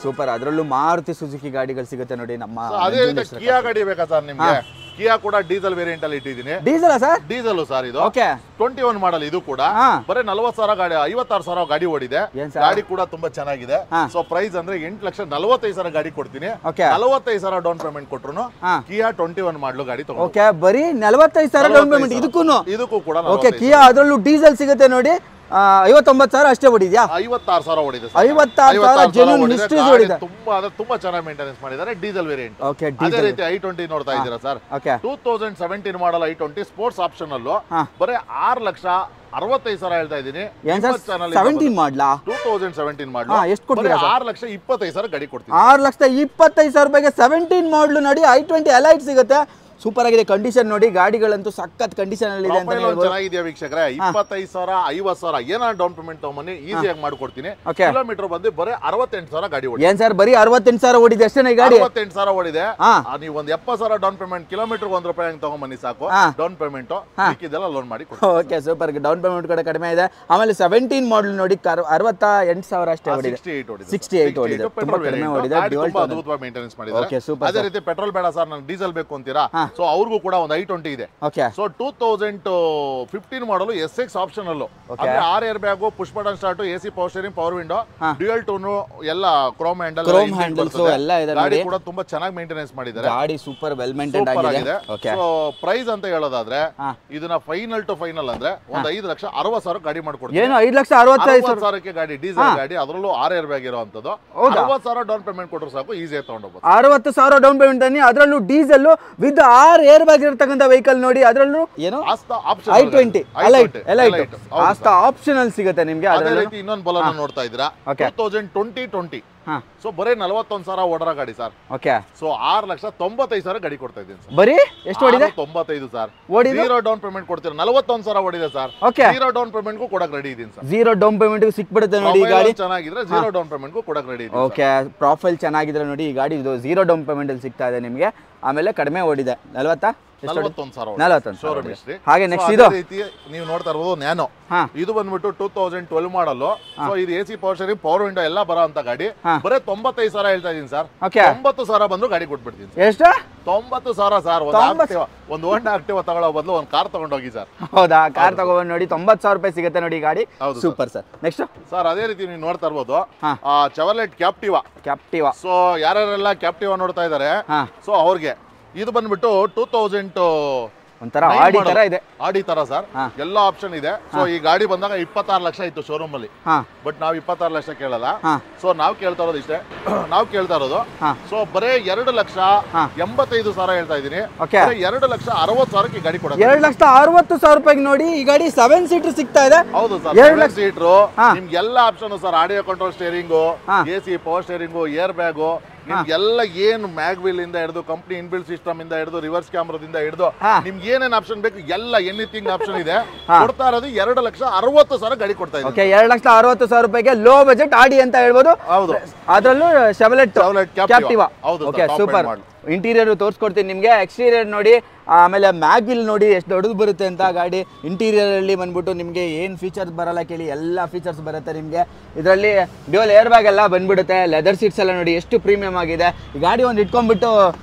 ಸೂಪರ್. ಅದರಲ್ಲೂ ಮಾರುತಿ ಸುಜುಕಿ ಗಾಡಿಗಳು ಸಿಗುತ್ತೆ ನೋಡಿ ನಮ್ಮ. ಅದೇ ರೀತಿ ಕಿಯಾ ಗಾಡಿ ಬೇಕಾ ಸರ್ ನಿಮ್ಗೆ? ಕಿಯಾ ಕೂಡ ಡೀಸೆಲ್ ವೇರಿಯಂಟ್ ಅಲ್ಲಿ ಇಟ್ಟಿದ್ದೀನಿ. Diesel sir? ಡೀಸೆಲ್ ಸರ್ ಇದು. 21 ಮಾಡಲ್. ಇದು ಕೂಡ ಬರೀ 40,000 ಗಾಡಿ, 56,000 ಗಾಡಿ ಓಡಿದೆ. ಗಾಡಿ ಕೂಡ ತುಂಬಾ ಚೆನ್ನಾಗಿದೆ. ಸೊ ಪ್ರೈಸ್ ಅಂದ್ರೆ 8,45,000 ಗಾಡಿ ಕೊಡ್ತೀನಿ. 45,000 ಡೌನ್ ಪೇಮೆಂಟ್ ಕೊಟ್ರು ಕಿಯಾ 21 ಮಾಡಲು ಗಾಡಿ ತಗೊಂಡು. ಓಕೆ ಬರೀ 45,000 ಡೌನ್ ಪೇಮೆಂಟ್ ಇದಕ್ಕೂ ಕೂಡ. ಓಕೆ ಕಿಯಾ ಅದರಲ್ಲೂ ಡೀಸೆಲ್ ಸಿಗುತ್ತೆ ನೋಡಿ. 59,000 ಅಷ್ಟೇ ಓಡಿದ್ಯಾ? 56,000 ಓಡಿದೆ. 56,000 ತುಂಬಾ ಚೆನ್ನಾಗಿ ಮೇಂಟೆನೆನ್ಸ್ ಮಾಡಿದ್ದಾರೆ. Diesel variant. ಅದೇ ರೀತಿ i20 ನೋಡ್ತಾ ಇದ್ದೀರಾ ಸರ್. 2017 ಮಾಡಲ್ i20 ಸ್ಪೋರ್ಟ್ಸ್ ಆಪ್ಷನ್ ಅಲ್ಲೂ ಬರೀ 6,65,000 ಹೇಳ್ತಾ ಇದ್ದೀನಿ. 17 ಮಾಡ್ಲಾ? 2017 ಮಾಡಲು ಎಷ್ಟು ಕೊಡ್ತೀರಾ? 6,25,000 ಗಾಡಿ ಕೊಡ್ತೀನಿ. 6,25,000 ರೂಪಾಯಿಗೆ 17 ಮಾಡಲು ನೋಡಿ i20 ಎಲೈಟ್ ಸಿಗುತ್ತೆ. ಸೂಪರ್ ಆಗಿದೆ. ಕಂಡೀಷನ್ ನೋಡಿ, ಗಾಡಿಗಳಂತೂ ಸಖತ್ ಕಂಡೀಷನ್ ಅಲ್ಲಿ ಇದೆ ಅಂತ ಹೇಳ್ಬೋದು. ಚೆನ್ನಾಗಿದೆಯಾ ವೀಕ್ಷಕರೇ? 25,000 50,000 ಏನಾದ್ರು ಡೌನ್ ಪೇಮೆಂಟ್ ತಗೊಂಬನ್ನಿ, ಈಸಿಯಾಗಿ ಮಾಡ್ಕೊಡ್ತೀನಿ. ಕಿಲೋಮೀಟರ್ ಬಂದು ಬರೀ 68,000 ಗಾಡಿ ಓಡಿದೆ. ಏನ್ ಸರ್ ಬರೀ 68,000 ಓಡಿದೆ ಅಷ್ಟೇ ಈ ಗಾಡಿ? 68,000 ಓಡಿದೆ. ನೀವು ಒಂದು 70,000 ಡೌನ್ ಪೇಮೆಂಟ್, ಕಿಲೋಮೀಟರ್ ₹1 ಹಂಗೆ ತಗೊಂಬನ್ನಿ ಸಾಕು. ಡೌನ್ ಪೇಮೆಂಟ್ ಇದೆಲ್ಲ ಲೋನ್ ಮಾಡಿ. Okay super. ಡೌನ್ ಪೇಮೆಂಟ್ ಕೂಡ ಕಡಿಮೆ ಇದೆ. ಆಮೇಲೆ 17 ಮಾಡಲ್ ನೋಡಿ 68,000 ಅಷ್ಟೇ ಓಡಿದೆ. 68 ಓಡಿದೆ. ತುಂಬಾ ಕಡಿಮೆ ಓಡಿದೆ. ಅದ್ಭುತವಾಗಿ ಮೇಂಟೆನೆನ್ಸ್ ಮಾಡಿದ್ದಾರೆ. ಅದೇ ರೀತಿ ಪೆಟ್ರೋಲ್ ಬೇಡ ಸರ್ ನಂಗೆ ಡೀಸೆಲ್ ಬೇಕು ಅಂತೀರಾ? ಸೊ ಅವ್ರಿಗೂ ಕೂಡ ಒಂದು i20 ಇದೆ. ಸೊ 2015 ಮಾಡಲು SX ಆಪ್ಷನ್ ಅಲ್ಲೂ ಅಂದ್ರೆ 6 air bag, push button start, AC power steering, power window, dual tone, ಎಲ್ಲ ಕ್ರೋಮ್ ಹ್ಯಾಂಡಲ್ಸ್ ಎಲ್ಲ ಇದೆ. ಗಾಡಿ ಕೂಡ ತುಂಬಾ ಚೆನ್ನಾಗಿ ಮೇಂಟೆನೆನ್ಸ್ ಮಾಡಿದ್ದಾರೆ. ಗಾಡಿ ಸೂಪರ್ ವೆಲ್ ಮೇಂಟೈನ್ ಆಗಿದೆ. ಸೊ ಪ್ರೈಸ್ ಅಂತ ಹೇಳೋದಾದ್ರೆ ಇದನ್ನ ಫೈನಲ್ ಟು ಫೈನಲ್ ಅಂದ್ರೆ ಒಂದು 5,60,000 ಗಾಡಿ ಮಾಡ್ಕೊಡ್ತೀನಿ. ಏನು 5,65,000 ಗಾಡಿ ಡೀಸೆಲ್ ಗಾಡಿ, ಅದರಲ್ಲೂ 6 ಏರ್ ಬ್ಯಾಗ್ ಇರುವಂತದ್ದು. 60,000 ಡೌನ್ ಪೇಮೆಂಟ್ ಕೊಟ್ಟರು ಸಾಕು, ಈಸಿಯಾಗಿ ತಗೊಂಡೋಗ್ಬೋದು. 60,000 ಡೌನ್ ಪೇಮೆಂಟ್ ತನ್ನಿ. ಅದರಲ್ಲೂ ಡೀಸೆಲ್ ವಿತ್ 6 ಏರ್ ಬ್ಯಾಗ್ ಇರತಕ್ಕಂತ ವೆಹಿಕಲ್ ನೋಡಿ. ಅದರಲ್ಲೂ ಏನು i20 ಎಲೈಟ್ ಆಸ್ತಾ ಆಪ್ಷನಲ್ ಸಿಗುತ್ತೆ ನಿಮಗೆ. ಅದೇ ರೀತಿ ಇನ್ನೊಂದು ಬಲನ ನೋಡ್ತಾ ಇದ್ದೀರಾ 2020. ಸೊ ಬರೀ 41,000 ಓಡರ ಗಾಡಿ ಸರ್. ಓಕೆ. ಸೊ 6,95,000 ಗಾಡಿ ಕೊಡ್ತಾ ಇದ್ದೀನಿ ಸರ್. ಬರೀ ಎಷ್ಟು ಓಡಿದೆ? 95 ಸರ್. ಓಡಿದೆ. 0 ಡೌನ್ ಪೇಮೆಂಟ್ ಕೊಡ್ತೀರಾ. 41,000 ಓಡಿದೆ ಸರ್. ಓಕೆ. 0 ಡೌನ್ ಪೇಮೆಂಟ್ ಗೂ ಕೊಡಕ್ ರೆಡಿ ಇದೀನಿ ಸರ್. 0 ಡೌನ್ ಪೇಮೆಂಟ್ ಸಿಕ್ಬಿಡುತ್ತೆ ನೋಡಿ ಈ ಗಾಡಿ. ಚೆನ್ನಾಗಿದ್ರೆ 0 ಡೌನ್ ಪೇಮೆಂಟ್ ಗೂ ಕೊಡಕ್ ರೆಡಿ ಇದೀನಿ. ಓಕೆ. ಪ್ರೊಫೈಲ್ ಚೆನ್ನಾಗಿದ್ರೆ ನೋಡಿ ಈ ಗಾಡಿ 0 ಡೌನ್ ಪೇಮೆಂಟ್ ಅಲ್ಲಿ ಸಿಗ್ತಾ ಇದೆ ನಿಮಗೆ. ಆಮೇಲೆ ಕಡಿಮೆ ಓಡಿದೆ 41,000. ಹಾಗೆ ನೆಕ್ಸ್ಟ್ ಇದು ನೀವು ನೋಡ್ತಾ ಇರೋದು ನ್ಯಾನೋ. ಇದು ಬಂದ್ಬಿಟ್ಟು 2012 ಮಾಡಲು. ಸೊ ಇದು AC power steering, power window ಎಲ್ಲ ಬರೋ ಅಂತ ಗಾಡಿ. ಬರೀ 95,000 ಹೇಳ್ತಾ ಇದೀನಿ ಸರ್. 90,000 ಬಂದ್ರು ಗಾಡಿ ಕೊಟ್ಬಿಡ್ತೀನಿ. ಎಷ್ಟು? 90,000 ಸರ್. ಒಂದು ಹೋಂಡಾ ಆಕ್ಟಿವಾ ತಗೊಳ್ಳೋ ಬದಲು ಒಂದು ಕಾರ್ ತಗೊಂಡೋಗಿ ಸರ್. ಹೌದಾ? ಕಾರ್ ತಗೊಂಡು ನೋಡಿ 90,000 ರೂಪಾಯಿ ಸಿಗುತ್ತೆ ನೋಡಿ ಗಾಡಿ. Super sir. ನೆಕ್ಸ್ಟ್ ಸರ್ ಅದೇ ರೀತಿ ನೀವು ನೋಡ್ತಾ ಇರ್ಬೋದು ಚೆವರ್ಲೆಟ್ ಕ್ಯಾಪ್ಟಿವಾ. ಸೊ ಯಾರ್ಯಾರೆಲ್ಲ ಕ್ಯಾಪ್ಟಿವಾ ನೋಡ್ತಾ ಇದಾರೆ, ಸೊ ಅವ್ರಿಗೆ ಇದು ಬಂದ್ಬಿಟ್ಟು 2000 ಒಂಥರ ಆಡಿ ತರ ಇದೆ. ಆಡಿ ತರ ಸರ್. ಎಲ್ಲ ಆಪ್ಷನ್ ಇದೆ. ಸೊ ಈ ಗಾಡಿ ಬಂದಾಗ 26 ಲಕ್ಷ ಇತ್ತು ಶೋರೂಮ್ ಅಲ್ಲಿ. ಬಟ್ ನಾವು 26 ಲಕ್ಷ ಕೇಳಲ್ಲ. ಸೊ ನಾವು ಕೇಳ್ತಾ ಇರೋದು ಇಷ್ಟೇ. ನಾವು ಕೇಳ್ತಾ ಇರೋದು ಸೊ ಬರೇ 2,85,000 ಹೇಳ್ತಾ ಇದೀನಿ. 2,60,000 ಗಾಡಿ ಕೊಡ. 2,60,000 ರೂಪಾಯಿಗೆ ನೋಡಿ ಈ ಗಾಡಿ 7 ಸೀಟರ್ ಸಿಗ್ತಾ ಇದೆ. ಹೌದು ಸರ್, 7 ಸೀಟರ್. ನಿಮ್ಗೆ ಎಲ್ಲ option sir. Audio control, steering, AC power steering, air bag, ನಿಮ್ಗೆಲ್ಲ ಏನು ಮ್ಯಾಗ್ವಿಲ್ ಇಂದ ಹಿಡಿದು ಕಂಪ್ನಿ ಇನ್ಬಿಲ್ಡ್ ಸಿಸ್ಟಮ್ ಇಂದ ಹಿಡಿದು ರಿವರ್ಸ್ ಕ್ಯಾಮ್ರಾದಿಂದ ಹಿಡಿದು ನಿಮ್ಗೆ ಏನೇನ್ ಆಪ್ಷನ್ ಬೇಕು ಎಲ್ಲ ಎನಿಥಿಂಗ್ ಆಪ್ಷನ್ ಇದೆ. ಕೊಡ್ತಾ ಇರೋದು 2,60,000 ಗಾಡಿ ಕೊಡ್ತಾ ಇದೆ. 2,60,000 ರೂಪಾಯಿಗೆ ಲೋ ಬಜೆಟ್ ಆಡಿ ಅಂತ ಹೇಳ್ಬೋದು. ಹೌದು, ಅದರಲ್ಲೂ ಷೆವಲೆಟ್ ಕ್ಯಾಪ್ಟಿವಾ. ಹೌದು, ಸೂಪರ್. ಇಂಟೀರಿಯರ್ ತೋರಿಸ್ಕೊಡ್ತೀನಿ ನಿಮ್ಗೆ. ಎಕ್ಸ್ಟೀರಿಯರ್ ನೋಡಿ, ಆಮೇಲೆ ಮ್ಯಾಗ್ವಿಲ್ ನೋಡಿ ಎಷ್ಟು ದೊಡ್ಡದು ಬರುತ್ತೆ ಅಂತ ಗಾಡಿ. ಇಂಟೀರಿಯರ್ ಅಲ್ಲಿ ಬಂದ್ಬಿಟ್ಟು ನಿಮಗೆ ಏನು ಫೀಚರ್ಸ್ ಬರಲ್ಲ ಕೇಳಿ, ಎಲ್ಲ ಫೀಚರ್ಸ್ ಬರುತ್ತೆ ನಿಮಗೆ. ಇದರಲ್ಲಿ ಡ್ಯೂಯಲ್ ಏರ್ ಬ್ಯಾಗ್ ಎಲ್ಲ ಬಂದ್ಬಿಡುತ್ತೆ. ಲೆದರ್ ಸೀಟ್ಸ್ ಎಲ್ಲ ನೋಡಿ ಎಷ್ಟು ಪ್ರೀಮಿಯಂ ಆಗಿದೆ. ಈ ಗಾಡಿ ಒಂದು ಇಟ್ಕೊಂಡ್ಬಿಟ್ಟು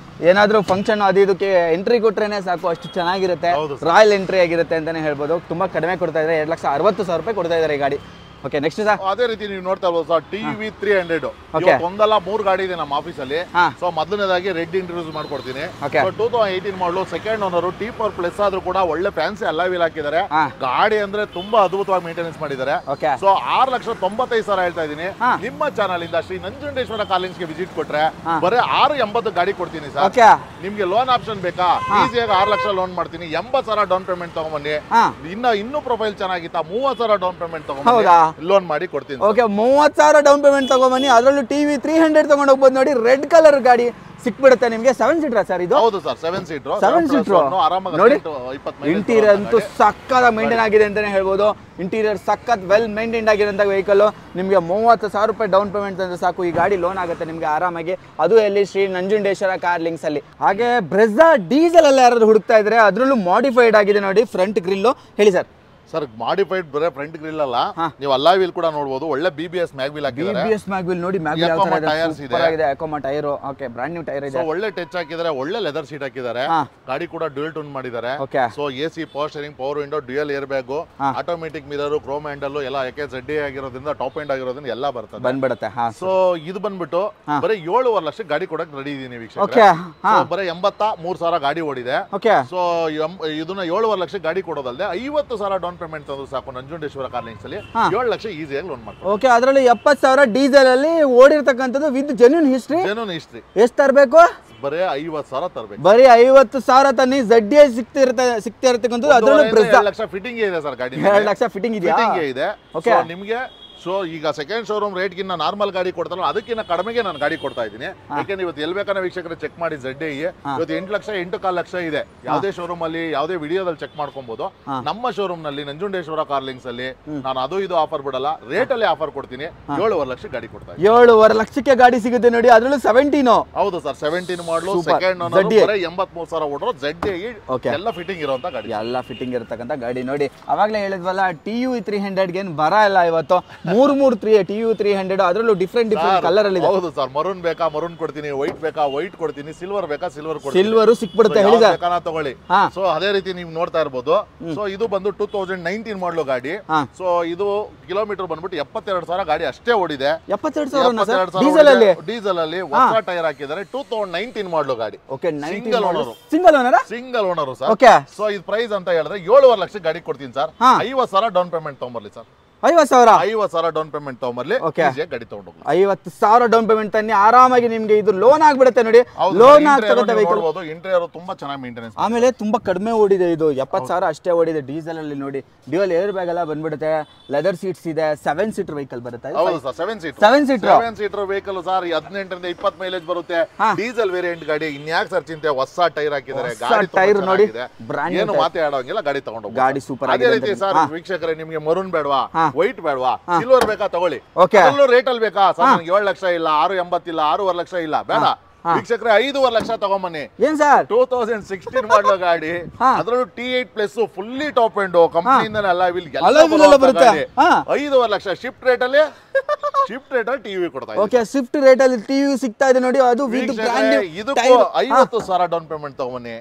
ಏನಾದರೂ ಫಂಕ್ಷನ್ ಅದು ಇದಕ್ಕೆ ಎಂಟ್ರಿ ಕೊಟ್ರೇನೆ ಸಾಕು, ಅಷ್ಟು ಚೆನ್ನಾಗಿರುತ್ತೆ. ರಾಯಲ್ ಎಂಟ್ರಿ ಆಗಿರುತ್ತೆ ಅಂತಾನೆ ಹೇಳ್ಬೋದು. ತುಂಬಾ ಕಡಿಮೆ ಕೊಡ್ತಾ ಇದ್ದಾರೆ, 2,60,000 ರೂಪಾಯಿ ಕೊಡ್ತಾ ಇದ್ದಾರೆ ಈ ಗಾಡಿ. ಓಕೆ, ನೆಕ್ಸ್ಟ್ ಸರ್ ಅದೇ ರೀತಿ ನೀವು ನೋಡ್ತಾ ಇರ್ಬೋದು ಸರ್, ಟಿವಿ 300 ಒಂದಲ್ಲ 3 ಗಾಡಿ ಇದೆ ನಮ್ಮ ಆಫೀಸಲ್ಲಿ. ಸೊ ಮೊದಲನೇದಾಗಿ ರೆಡ್ ಇಂಟ್ರೊಡ್ಯೂಸ್ ಮಾಡ್ಕೊಡ್ತೀನಿ. 2018 ಮಾಡಲು, ಸೆಕೆಂಡ್ ಓನರ್, T4+ ಆದ್ರೂ ಕೂಡ ಒಳ್ಳೆ ಫ್ಯಾನ್ಸಿ ಅಲಾಯ್ ವೀಲ್ ಹಾಕಿದ್ದಾರೆ. ಗಾಡಿ ಅಂದ್ರೆ ತುಂಬಾ ಅದ್ಭುತವಾಗಿ ಮೇಂಟೆನೆನ್ಸ್ ಮಾಡಿದ್ದಾರೆ. ಸೊ 6,95,000 ಹೇಳ್ತಾ ಇದೀನಿ. ನಿಮ್ಮ ಚಾನಲ್ ಇಂದ ಶ್ರೀ ನಂಜುಂಡೇಶ್ವರ ಕಾರ್ಲಿಂಗ್ಸ್ ಗೆ ವಿಸಿಟ್ ಕೊಟ್ರೆ ಬರೀ 680 ಗಾಡಿ ಕೊಡ್ತೀನಿ ಸರ್. ನಿಮ್ಗೆ ಲೋನ್ ಆಪ್ಷನ್ ಬೇಕಾ? ಈಸಿಯಾಗಿ 6 ಲಕ್ಷ ಲೋನ್ ಮಾಡ್ತೀನಿ. 80,000 ಡೌನ್ ಪೇಮೆಂಟ್ ತಗೊಂಬನ್ನಿ. ಇನ್ನೂ ಪ್ರೊಫೈಲ್ ಚೆನ್ನಾಗಿತ್ತಾ 30,000 ಡೌನ್ ಪೇಮೆಂಟ್ ತಗೊಂಬನ್ನಿ, ಲೋನ್ ಮಾಡಿ ಕೊಡ್ತೀನಿ. ಓಕೆ, 30,000 ಡೌನ್ ಪೇಮೆಂಟ್ ತಗೊಂಬನ್ನಿ. ಅದರಲ್ಲೂ ಟಿವಿ 300 ತಗೊಂಡು ಹೋಗ್ಬೋದು ನೋಡಿ. ರೆಡ್ ಕಲರ್ ಗಾಡಿ ಸಿಕ್ಬಿಡುತ್ತೆ ನಿಮ್ಗೆ. 7 ಸೀಟರ್ ಸರ್ ಇದು? ಹೌದು ಸರ್, 7 ಸೀಟರ್. 7 ಸೀಟರ್ ನೋಡಿ. ಇಂಟೀರಿಯರ್ ಅಂತೂ ಸಕ್ಕತ್ ಮೇಂಟೈನ್ ಆಗಿದೆ ಅಂತಾನೆ ಹೇಳ್ಬೋದು. ಇಂಟೀರಿಯರ್ ಸಕ್ಕತ್ ವೆಲ್ ಮೇಂಟೈನ್ ಆಗಿರೋಂಥ ವೆಹಿಕಲ್. ನಿಮಗೆ 30,000 ರೂಪಾಯಿ ಡೌನ್ ಪೇಮೆಂಟ್ ಅಂದ್ರೆ ಸಾಕು, ಈ ಗಾಡಿ ಲೋನ್ ಆಗುತ್ತೆ ನಿಮಗೆ ಆರಾಮಾಗಿ. ಅದು ಎಲ್ಲಿ? ಶ್ರೀ ನಂಜುಂಡೇಶ್ವರ ಕಾರ್ ಲಿಂಕ್ಸ್ ಅಲ್ಲಿ. ಹಾಗೆ ಬ್ರೆಝಾ ಡೀಸೆಲ್ ಅಲ್ಲಿ ಯಾರಾದ್ರು ಹುಡುಕ್ತಾ ಇದ್ರೆ ಅದರಲ್ಲೂ ಮಾಡಿಫೈಡ್ ಆಗಿದೆ ನೋಡಿ ಫ್ರಂಟ್ ಗ್ರಿಲ್. ಹೇಳಿ ಸರ್. ಸರ್, ಮಾಡಿಫೈಡ್ ಬರೇ ಫ್ರಂಟ್ ಗ್ರಿಲ್ ಅಲ್ಲ, ನೀವು ಅಲಾಯ್ ವೀಲ್ ಕೂಡ ನೋಡಬಹುದು. ಒಳ್ಳೆ BBS ಮ್ಯಾಗ್ವಿಲ್ ಹಾಕಿದ್ದಾರೆ. BBS ಮ್ಯಾಗ್ವಿಲ್ ನೋಡಿ, ಮ್ಯಾಗ್ವಿಲ್ ಯಾವ ತರ ಇದೆ, ಸೂಪರ್ ಆಗಿದೆ. ಎಕೋಮಾ tyre, okay, brand new tyre ಇದೆ. ಸೊ ಒಳ್ಳೆ ಟಚ್ ಹಾಕಿದ್ದಾರೆ, ಒಳ್ಳೆ ಲೆದರ್ ಸೀಟ್ ಹಾಕಿದ್ದಾರೆ. ಗಾಡಿ ಕೂಡ ಡ್ಯೂಯಲ್ ಟೂನ್ ಮಾಡಿದ್ದಾರೆ. So AC, power steering, power window, dual air bag, automatic mirror, chrome handle ಎಲ್ಲ ZD ಆಗಿರೋದ್ರಿಂದ, ಟಾಪ್ ಎಂಡ್ ಆಗಿರೋದ್ರಿಂದ ಎಲ್ಲ ಬಂದ್ಬಿಡುತ್ತೆ. ಸೊ ಇದು ಬಂದ್ಬಿಟ್ಟು ಬರೀ 7.5 ಲಕ್ಷ ಗಾಡಿ ಕೊಡಕ್ ರೆಡಿ ಇದೀನಿ ವೀಕ್ಷಕರೇ. ಬರೀ 83,000 ಗಾಡಿ ಓಡಿದೆ. ಸೊ ಇದನ್ನ 7.5 ಲಕ್ಷ ಗಾಡಿ ಕೊಡೋದಲ್ಲದೆ 50,000 ಡೌನ್ ಪೇಮೆಂಟ್ ತಂದ್ರು ಸಾಕು. ನಂಜುಂಡೇಶ್ವರ ಕಾರ್ ಲಿಂಕ್ಸ್ ಅಲ್ಲಿ 7 ಲಕ್ಷ ಈಸಿಯಾಗಿ ಲೋನ್ ಮಾಡ್ತಾರೆ. ಓಕೆ, ಅದರಲ್ಲಿ 70,000 ಡೀಸೆಲ್ ಅಲ್ಲಿ ಓಡಿರ್ತಕ್ಕಂಥದ್ದು ವಿತ್ ಜೆನ್ಯೂನ್ ಹಿಸ್ಟ್ರಿ. ಎಷ್ಟು ತರಬೇಕು? ಬರೀ 50,000 ತರಬೇಕು. ಬರೀ 50,000 ತನ್ನಿ. ZD ಸಿಗ್ತಾ ಇರತಕ್ಕಂಥದ್ದು. ಅದರಲ್ಲೂ 2 ಲಕ್ಷ ಫಿಟ್ಟಿಂಗ್ ಇದೆ ಸರ್ ಗಾಡಿ. 2 ಲಕ್ಷ ಫಿಟ್ಟಿಂಗ್ ಇದೆ. ಓಕೆ, ನಿಮಗೆ ಸೊ ಈಗ ಸೆಕೆಂಡ್ ಶೋರೂಮ್ ರೇಟ್ ಗಿನ್ನ ನಾರ್ಮಲ್ ಗಾಡಿ ಕೊಡ್ತಾರಲ್ಲ ಅದಕ್ಕಿಂತ ಕಡಿಮೆಗೆ ನಾನು ಗಾಡಿ ಕೊಡ್ತಾ ಇದ್ದೀನಿ. ಯಾಕೆಂದ್ರೆ ಇವತ್ತು ಎಲ್ಲಿ ಬೇಕಾದ್ರೆ ವೀಕ್ಷಕರು ಚೆಕ್ ಮಾಡಿ ZD ಇವತ್ತು 8 ಲಕ್ಷ 8.5 ಲಕ್ಷ ಇದೆ. ಯಾವುದೇ ಶೋರೂಮ್ ಅಲ್ಲಿ ಯಾವುದೇ ವಿಡಿಯೋದಲ್ಲಿ ಚೆಕ್ ಮಾಡ್ಕೊಬಹುದು. ನಮ್ಮ ಶೋರೂಮ್ ನಲ್ಲಿ ನಂಜುಂಡೇಶ್ವರ ಕಾರ್ ಲಿಂಕ್ಸ್ ಅಲ್ಲಿ ನಾನು ಅದು ಇದು ಆಫರ್ ಬಿಡಲ್ಲ, ರೇಟ್ ಅಲ್ಲಿ ಆಫರ್ ಕೊಡ್ತೀನಿ. 7.5 ಲಕ್ಷ ಗಾಡಿ ಕೊಡ್ತಾ ಇದ್ದೀನಿ. 7.5 ಲಕ್ಷಕ್ಕೆ ಗಾಡಿ ಸಿಗುತ್ತೆ ನೋಡಿ. ಅದರಲ್ಲೂ 17. ಹೌದು ಸರ್, 17 ಮಾಡಲು, ಸೆಕೆಂಡ್ ಓನರ್, ಬರೀ 83,000 ಓಡೋ ZD ಎಲ್ಲ ಫಿಟ್ಟಿಂಗ್ ಇರುವಂತ ಗಾಡಿ. ಎಲ್ಲ ಫಿಟ್ಟಿಂಗ್ ಇರತಕ್ಕಂತ ಗಾಡಿ ನೋಡಿ. ಅವಾಗಲೇ ಹೇಳಿದ್ವಲ್ಲ, TU 300 ಗೆ ಬರ ಇಲ್ಲ ಇವತ್ತು. 3 TU 300 ಅದರಲ್ಲೂ ಡಿಫರೆಂಟ್ ಕಲರ್ ಅಲ್ಲಿ ಇದೆ. ಹೌದು ಸರ್, ಮರೂನ್ ಬೇಕಾ ಮರೂನ್ ಕೊಡ್ತೀನಿ, ವೈಟ್ ಬೇಕಾ ವೈಟ್ ಕೊಡ್ತೀನಿ, ಸಿಲ್ವರ್ ಬೇಕಾ ಸಿಲ್ವರ್ ಕೊಡ್ತೀನಿ. ಸಿಲ್ವರ್ ಸಿಕ್ಬಿಡುತ್ತೆ, ಹೇಳಿ ಸರ್. ತಗೊಳ್ಳಿ. ಸೊ ಅದೇ ರೀತಿ ನೀವು ನೋಡ್ತಾ ಇರಬಹುದು. ಸೊ ಇದು ಬಂದು 2019 ಮಾಡಲು ಗಾಡಿ. ಸೊ ಇದು ಕಿಲೋಮೀಟರ್ ಬಂದ್ಬಿಟ್ಟು 72,000 ಗಾಡಿ ಅಷ್ಟೇ ಓಡಿದೆ. 72,000 ಡೀಸೆಲ್ ಅಲ್ಲಿ ಹೊಸ ಟೈರ್ ಹಾಕಿದ್ದಾರೆ. 2019 ಮಾಡಲು ಗಾಡಿ. Single owner sir. ಸೊ ಇದು ಪ್ರೈಸ್ ಅಂತ ಹೇಳಿದ್ರೆ 7.5 ಲಕ್ಷ ಗಾಡಿ ಕೊಡ್ತೀನಿ ಸರ್. 50,000 ಡೌನ್ ಪೇಮೆಂಟ್ ತಗೊಂಬರ್ಲಿ ಸರ್. 50,000 ಡೌನ್ ಪೇಮೆಂಟ್ ತಗೊಂಬರ್ಲಿ, ಗಾಡಿ ತಗೊಂಡು 50,000 ಡೌನ್ ಪೇಮೆಂಟ್ ತನ್ನಿ. ಆರಾಮಾಗಿ ನಿಮ್ಗೆ ಇದು ಲೋನ್ ಆಗ್ಬಿಡುತ್ತೆ ನೋಡಿ. ಲೋನ್ ಇಂಟೀರಿಯರ್ ತುಂಬಾ ಚೆನ್ನಾಗಿ ಮೇಂಟೆನೆನ್ಸ್. ಆಮೇಲೆ ತುಂಬಾ ಕಡಿಮೆ ಓಡಿದೆ ಇದು. 70,000 ಅಷ್ಟೇ ಓಡಿದೆ. ಡೀಸೆಲ್ ಅಲ್ಲಿ ನೋಡಿ, ಡ್ಯೂಯಲ್ ಏರ್ ಬ್ಯಾಗ್ ಎಲ್ಲ ಬಂದ್ಬಿಡುತ್ತೆ. ಲೆದರ್ ಸೀಟ್ಸ್ ಇದೆ. 7 ಸೀಟರ್ ವೆಹಿಕಲ್ ಬರುತ್ತೆ. ಹೌದು ಸರ್, 7 ಸೀಟರ್ ವೆಹಿಕಲ್ ಸರ್. 18 ರಿಂದ 20 ಮೈಲೇಜ್ ಬರುತ್ತೆ. ಡೀಸೆಲ್ ವೇರಿಯಂಟ್ ಗಾಡಿ. ಇನ್ಯಾಕ್ ಸರ್ ಚಿಂತೆ, ಹೊಸ ಟೈರ್ ಹಾಕಿದ್ದಾರೆ. ಗಾಡಿ ಟೈರ್ ನೋಡಿ, ಏನು ಮಾತಾಡೋಂಗಿಲ್ಲ, ಗಾಡಿ ತಗೊಂಡು ಗಾಡಿ ಸೂಪರ್. ಅದೇ ರೀತಿ ಸರ್ ವೀಕ್ಷಕರೇ, ನಿಮ್ಗೆ ಮರೂನ್ ಬೇಡವಾ, ವೈಟ್ ಬೇಡವಾ, ಸಿಲ್ವರ್ ಬೇಕಾ ತಗೊಳ್ಳಿ. ರೇಟ್ ಅಲ್ಲಿ ಬೇಕಾ ಸರ್? 7 ಲಕ್ಷ ಇಲ್ಲ, 6.80 ಇಲ್ಲ, 6.5 ಲಕ್ಷ ಇಲ್ಲ, ಬೇಡ ವೀಕ್ಷಕರೇ 5.5 ಲಕ್ಷ ತಗೊಂಬನ್ನಿ. ಏನ್ ಸರ್? 2016 ಮಾಡೋ ಗಾಡಿ. ಅದರಲ್ಲೂ T8+ ಫುಲ್ಲಿ ಟಾಪ್ ಎಂಡ್ ಕಂಪನಿಯಿಂದನೇ ಅಲಾಯ್ ವೀಲ್ ಬರುತ್ತೆ. 5.5 ಲಕ್ಷ ಶಿಫ್ಟ್ ರೇಟ್ ಅಲ್ಲಿ ಟಿವಿ ಕೊಡ್ತಾ ಇದೆ. ಓಕೆ, ಶಿಫ್ಟ್ ರೇಟ್ ಅಲ್ಲಿ ಟಿವಿ ಸಿಗ್ತಾ ಇದೆ ನೋಡಿ. ಅದು ಇದಕ್ಕೂ 50,000 ಡೌನ್ ಪೇಮೆಂಟ್ ತಗೊಂಬನ್ನಿ,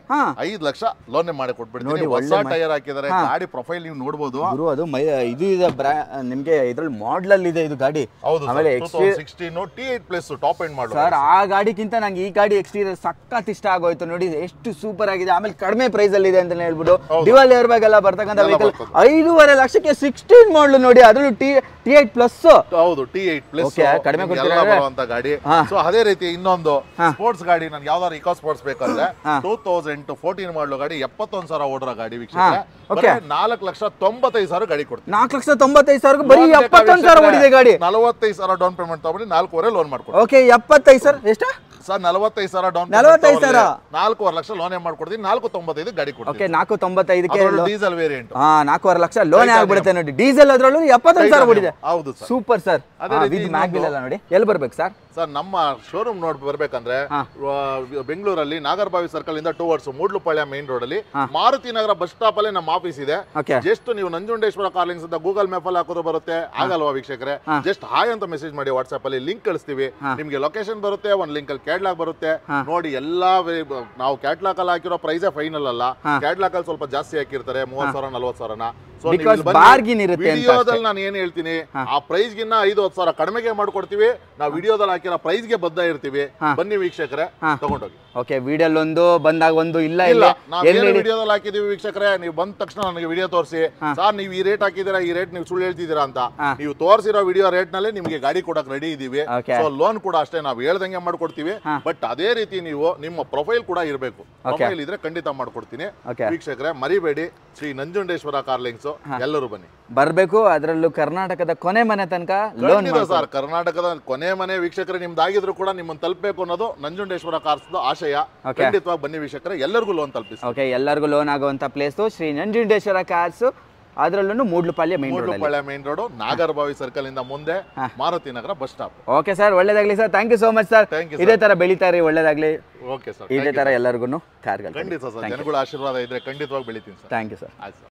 5 ಲಕ್ಷ ಲೋನ್ ಮಾಡಿ ಕೊಟ್ಬಿಡ್ತೀನಿ. ಹೊಸ ಟೈರ್ ಹಾಕಿದ್ದಾರೆ. ಗಾಡಿ ಪ್ರೊಫೈಲ್ ನೀವು ನೋಡಬಹುದು. ಅದು ಇದು ಇದೆ ನಿಮ್ಗೆ. ಇದ್ರಲ್ಲಿ ಮಾಡಲ್ ಅಲ್ಲಿ ಇದೆ ಇದು ಗಾಡಿ. ಆಮೇಲೆ 2016 T8+ top end model sir. ಆ ಗಾಡಿಗಿಂತ ನಂಗೆ ಈ ಗಾಡಿ ಎಕ್ಸ್ಟೀರಿಯರ್ ಸಖತ್ ಇಷ್ಟ ಆಗೋಯ್ತು ನೋಡಿ. ಎಷ್ಟು ಸೂಪರ್ ಆಗಿದೆ. ಆಮೇಲೆ ಕಡಿಮೆ ಪ್ರೈಸ್ ಅಲ್ಲಿ ಇದೆ ಅಂತ ಹೇಳ್ಬಿಟ್ಟು ಡ್ಯುಯಲ್ ಏರ್ ಬ್ಯಾಗ್ ಎಲ್ಲ ಬರ್ತಕ್ಕಂಥ ವೆಹಿಕಲ್ 5.5 ಲಕ್ಷಕ್ಕೆ 16 ಮಾಡಲು ನೋಡಿ. ಅದರಲ್ಲೂ T8+. ಹೌದು, T8+ ಕಡಿಮೆ ಬರುವಂತ ಗಾಡಿ. ಸೊ ಅದೇ ರೀತಿ ಇನ್ನೊಂದು ಸ್ಪೋರ್ಟ್ಸ್ ಗಾಡಿ. ನನ್ಗೆ ಯಾವ್ದಾದ್ರು ಇಕೋ ಸ್ಪೋರ್ಟ್ಸ್ ಬೇಕಂದ್ರೆ 2014 ಮಾಡಲು ಗಾಡಿ, 71,000 ಓಡೋ ಗಾಡಿ ವೀಕ್ಷಕರೇ. 4,95,000 ಗಾಡಿ ಕೊಡ್ತೀನಿ. 4,95,000 ಬರೀ 71,000 ಓಡಿದೆ ಗಾಡಿ. 45,000 ಡೌನ್ ಪೇಮೆಂಟ್ ತಗೊಂಡು 4.5 ಲೋನ್ ಮಾಡ್ಕೊಡ್ತೀನಿ. Okay, 75 sir. ಎಷ್ಟು? ಸರ್ 45,000 ಡೌನ್ 45,000 4.5 ಲಕ್ಷ ಲೋನ್ ಮಾಡ್ಕೊಡ್ತೀನಿ 4.95 ಗಾಡಿ ಕೊಡ್ತೀನಿ. Okay 4.95 diesel variant 4.5 lakh loan ಆಗ್ಬಿಡುತ್ತೆ ನೋಡಿ. ಡೀಸೆಲ್ ಅದ್ರಲ್ಲೂ 75,000 ಓಡಿದೆ. ಹೌದು sir, super sir. With mag bill ಎಲ್ಲ ನೋಡಿ. ಎಲ್ಲಿ ಬರ್ಬೇಕು ಸರ್? ಸರ್ ನಮ್ಮ ಶೋರೂಮ್ ನೋಡಿ ಬರ್ಬೇಕಂದ್ರೆ ಬೆಂಗಳೂರಲ್ಲಿ ನಾಗರಬಾವಿ ಸರ್ಕಲ್ ಇಂದ ಟುವರ್ಡ್ಸ್ ಮೂಡ್ಲುಪಾಳ್ಯ ಮೈನ್ ರೋಡ್ ಅಲ್ಲಿ ಮಾರುತಿ ನಗರ ಬಸ್ ಸ್ಟಾಪ್ ಅಲ್ಲಿ ನಮ್ಮ ಆಫೀಸ್ ಇದೆ. ಜಸ್ಟ್ ನೀವು ನಂಜುಂಡೇಶ್ವರ ಕಾರ್ಲಿಂಗ್ಸ್ ಅಂತ ಗೂಗಲ್ ಮ್ಯಾಪ್ ಅಲ್ಲಿ ಹಾಕೋದು ಬರುತ್ತೆ, ಆಗಲ್ವಾ ವೀಕ್ಷಕರೇ? ಜಸ್ಟ್ ಹಾಯ್ ಅಂತ ಮೆಸೇಜ್ ಮಾಡಿ, ವಾಟ್ಸ್ಆಪ್ ಅಲ್ಲಿ ಲಿಂಕ್ ಕಳಿಸ್ತೀವಿ, ನಿಮ್ಗೆ ಲೊಕೇಶನ್ ಬರುತ್ತೆ, ಒಂದ್ ಲಿಂಕ್ ಅಲ್ಲಿ ಕ್ಯಾಟ್ಲಾಗ್ ಬರುತ್ತೆ ನೋಡಿ. ಎಲ್ಲಾ ನಾವು ಕ್ಯಾಟ್ಲಾಗ್ ಅಲ್ಲಿ ಹಾಕಿರೋ ಪ್ರೈಸ್ ಫೈನಲ್ ಅಲ್ಲ, ಕ್ಯಾಟ್ಲಾಗ್ ಅಲ್ಲಿ ಸ್ವಲ್ಪ ಜಾಸ್ತಿ ಹಾಕಿರ್ತಾರೆ, 30,000 40,000ನ. ವಿಡಿಯೋದಲ್ಲಿ ನಾನು ಏನ್ ಹೇಳ್ತೀನಿ, ಆ ಪ್ರೈಸ್ ಗಿನ್ನ 5-10,000 ಕಡಿಮೆಗೆ ಮಾಡ್ಕೊಡ್ತೀವಿ. ನಾವು ವಿಡಿಯೋದಲ್ಲಿ ಹಾಕಿರೋ ಪ್ರೈಸ್ ಗೆ ಬದ್ಧ ಇರ್ತೀವಿ. ಬನ್ನಿ ವೀಕ್ಷಕರೇ, ತಗೊಂಡೋಗಿ. ಓಕೆ, ವಿಡಿಯೋಲ್ ಒಂದು ಬಂದಾಗ ಒಂದು ಇಲ್ಲ ನಾವು ವಿಡಿಯೋದಲ್ಲಿ ಹಾಕಿದೀವಿ ವೀಕ್ಷಕರೇ. ನೀವು ಬಂದ ತಕ್ಷಣ ನನಗೆ ವಿಡಿಯೋ ತೋರಿಸಿ, ಸರ್ ನೀವು ಈ ರೇಟ್ ಹಾಕಿದ್ದೀರಾ, ಈ ರೇಟ್ ನೀವು ಸುಳ್ಳು ಹೇಳ್ತಿದ್ದೀರಾ ಅಂತ. ನೀವು ತೋರಿಸಿರೋ ವಿಡಿಯೋ ರೇಟ್ ನಲ್ಲಿ ನಿಮ್ಗೆ ಗಾಡಿ ಕೊಡಕ್ ರೆಡಿ ಇದೀವಿ. ಸೊ ಲೋನ್ ಕೂಡ ಅಷ್ಟೇ ನಾವು ಹೇಳ್ದಂಗೆ ಮಾಡ್ಕೊಡ್ತೀವಿ. ಬಟ್ ಅದೇ ರೀತಿ ನೀವು ನಿಮ್ಮ ಪ್ರೊಫೈಲ್ ಕೂಡ ಇರಬೇಕು. ಪ್ರೊಫೈಲ್ ಇದ್ರೆ ಖಂಡಿತ ಮಾಡ್ಕೊಡ್ತೀನಿ. ವೀಕ್ಷಕರೇ ಮರಿಬೇಡಿ, ಶ್ರೀ ನಂಜುಂಡೇಶ್ವರ ಕಾರ್ಲಿಂಗ್ಸ್ ಎಲ್ಲರೂ ಬನ್ನಿ, ಬರ್ಬೇಕು. ಅದರಲ್ಲೂ ಕರ್ನಾಟಕದ ಕೊನೆ ಮನೆ ತನಕ ಲೋನ್ ಸರ್. ಕರ್ನಾಟಕದ ಕೊನೆ ಮನೆ ವೀಕ್ಷಕರೇ ನಿಮ್ದಾಗಿದ್ರು ಕೂಡ ನಿಮ್ಮನ್ನು ತಲುಪಬೇಕು ಅನ್ನೋದು ನಂಜುಂಡೇಶ್ವರ ಕಾರ್ಸ್ ಆಶಯ. ಖಂಡಿತವಾಗಿ ಬನ್ನಿ ವೀಕ್ಷಕರೇ, ಎಲ್ಲರಿಗೂ ಲೋನ್ ತಲುಪಿಸಿ. ಓಕೆ, ಎಲ್ಲರಿಗೂ ಲೋನ್ ಆಗುವಂತ ಪ್ಲೇಸ್ ಶ್ರೀ ನಂಜುಂಡೇಶ್ವರ ಕಾರ್ಸ್. ಅದರಲ್ಲೂ Moodlupalya main road, Nagarbhavi circle ಇಂದ ಮುಂದೆ Maruti Nagar bus stop. Okay sir, ಒಳ್ಳೇದಾಗ್ಲಿ sir. Thank you so much sir. ಇದೇ ತರ ಬೆಳೀತಾ ಇರಿ, ಒಳ್ಳೇದಾಗ್ಲಿ. ಓಕೆ ಸರ್, ಇದೇ ತರ ಎಲ್ಲರಿಗೂ ಕಾರ್ಗಳು. ಖಂಡಿತ ಸರ್, ಜನಗಳ ಆಶೀರ್ವಾದ ಇದ್ರೆ ಖಂಡಿತವಾಗಿ ಬೆಳಿತೀನಿ ಸರ್. Thank you sir. ಆಯ್ತು ಸರ್.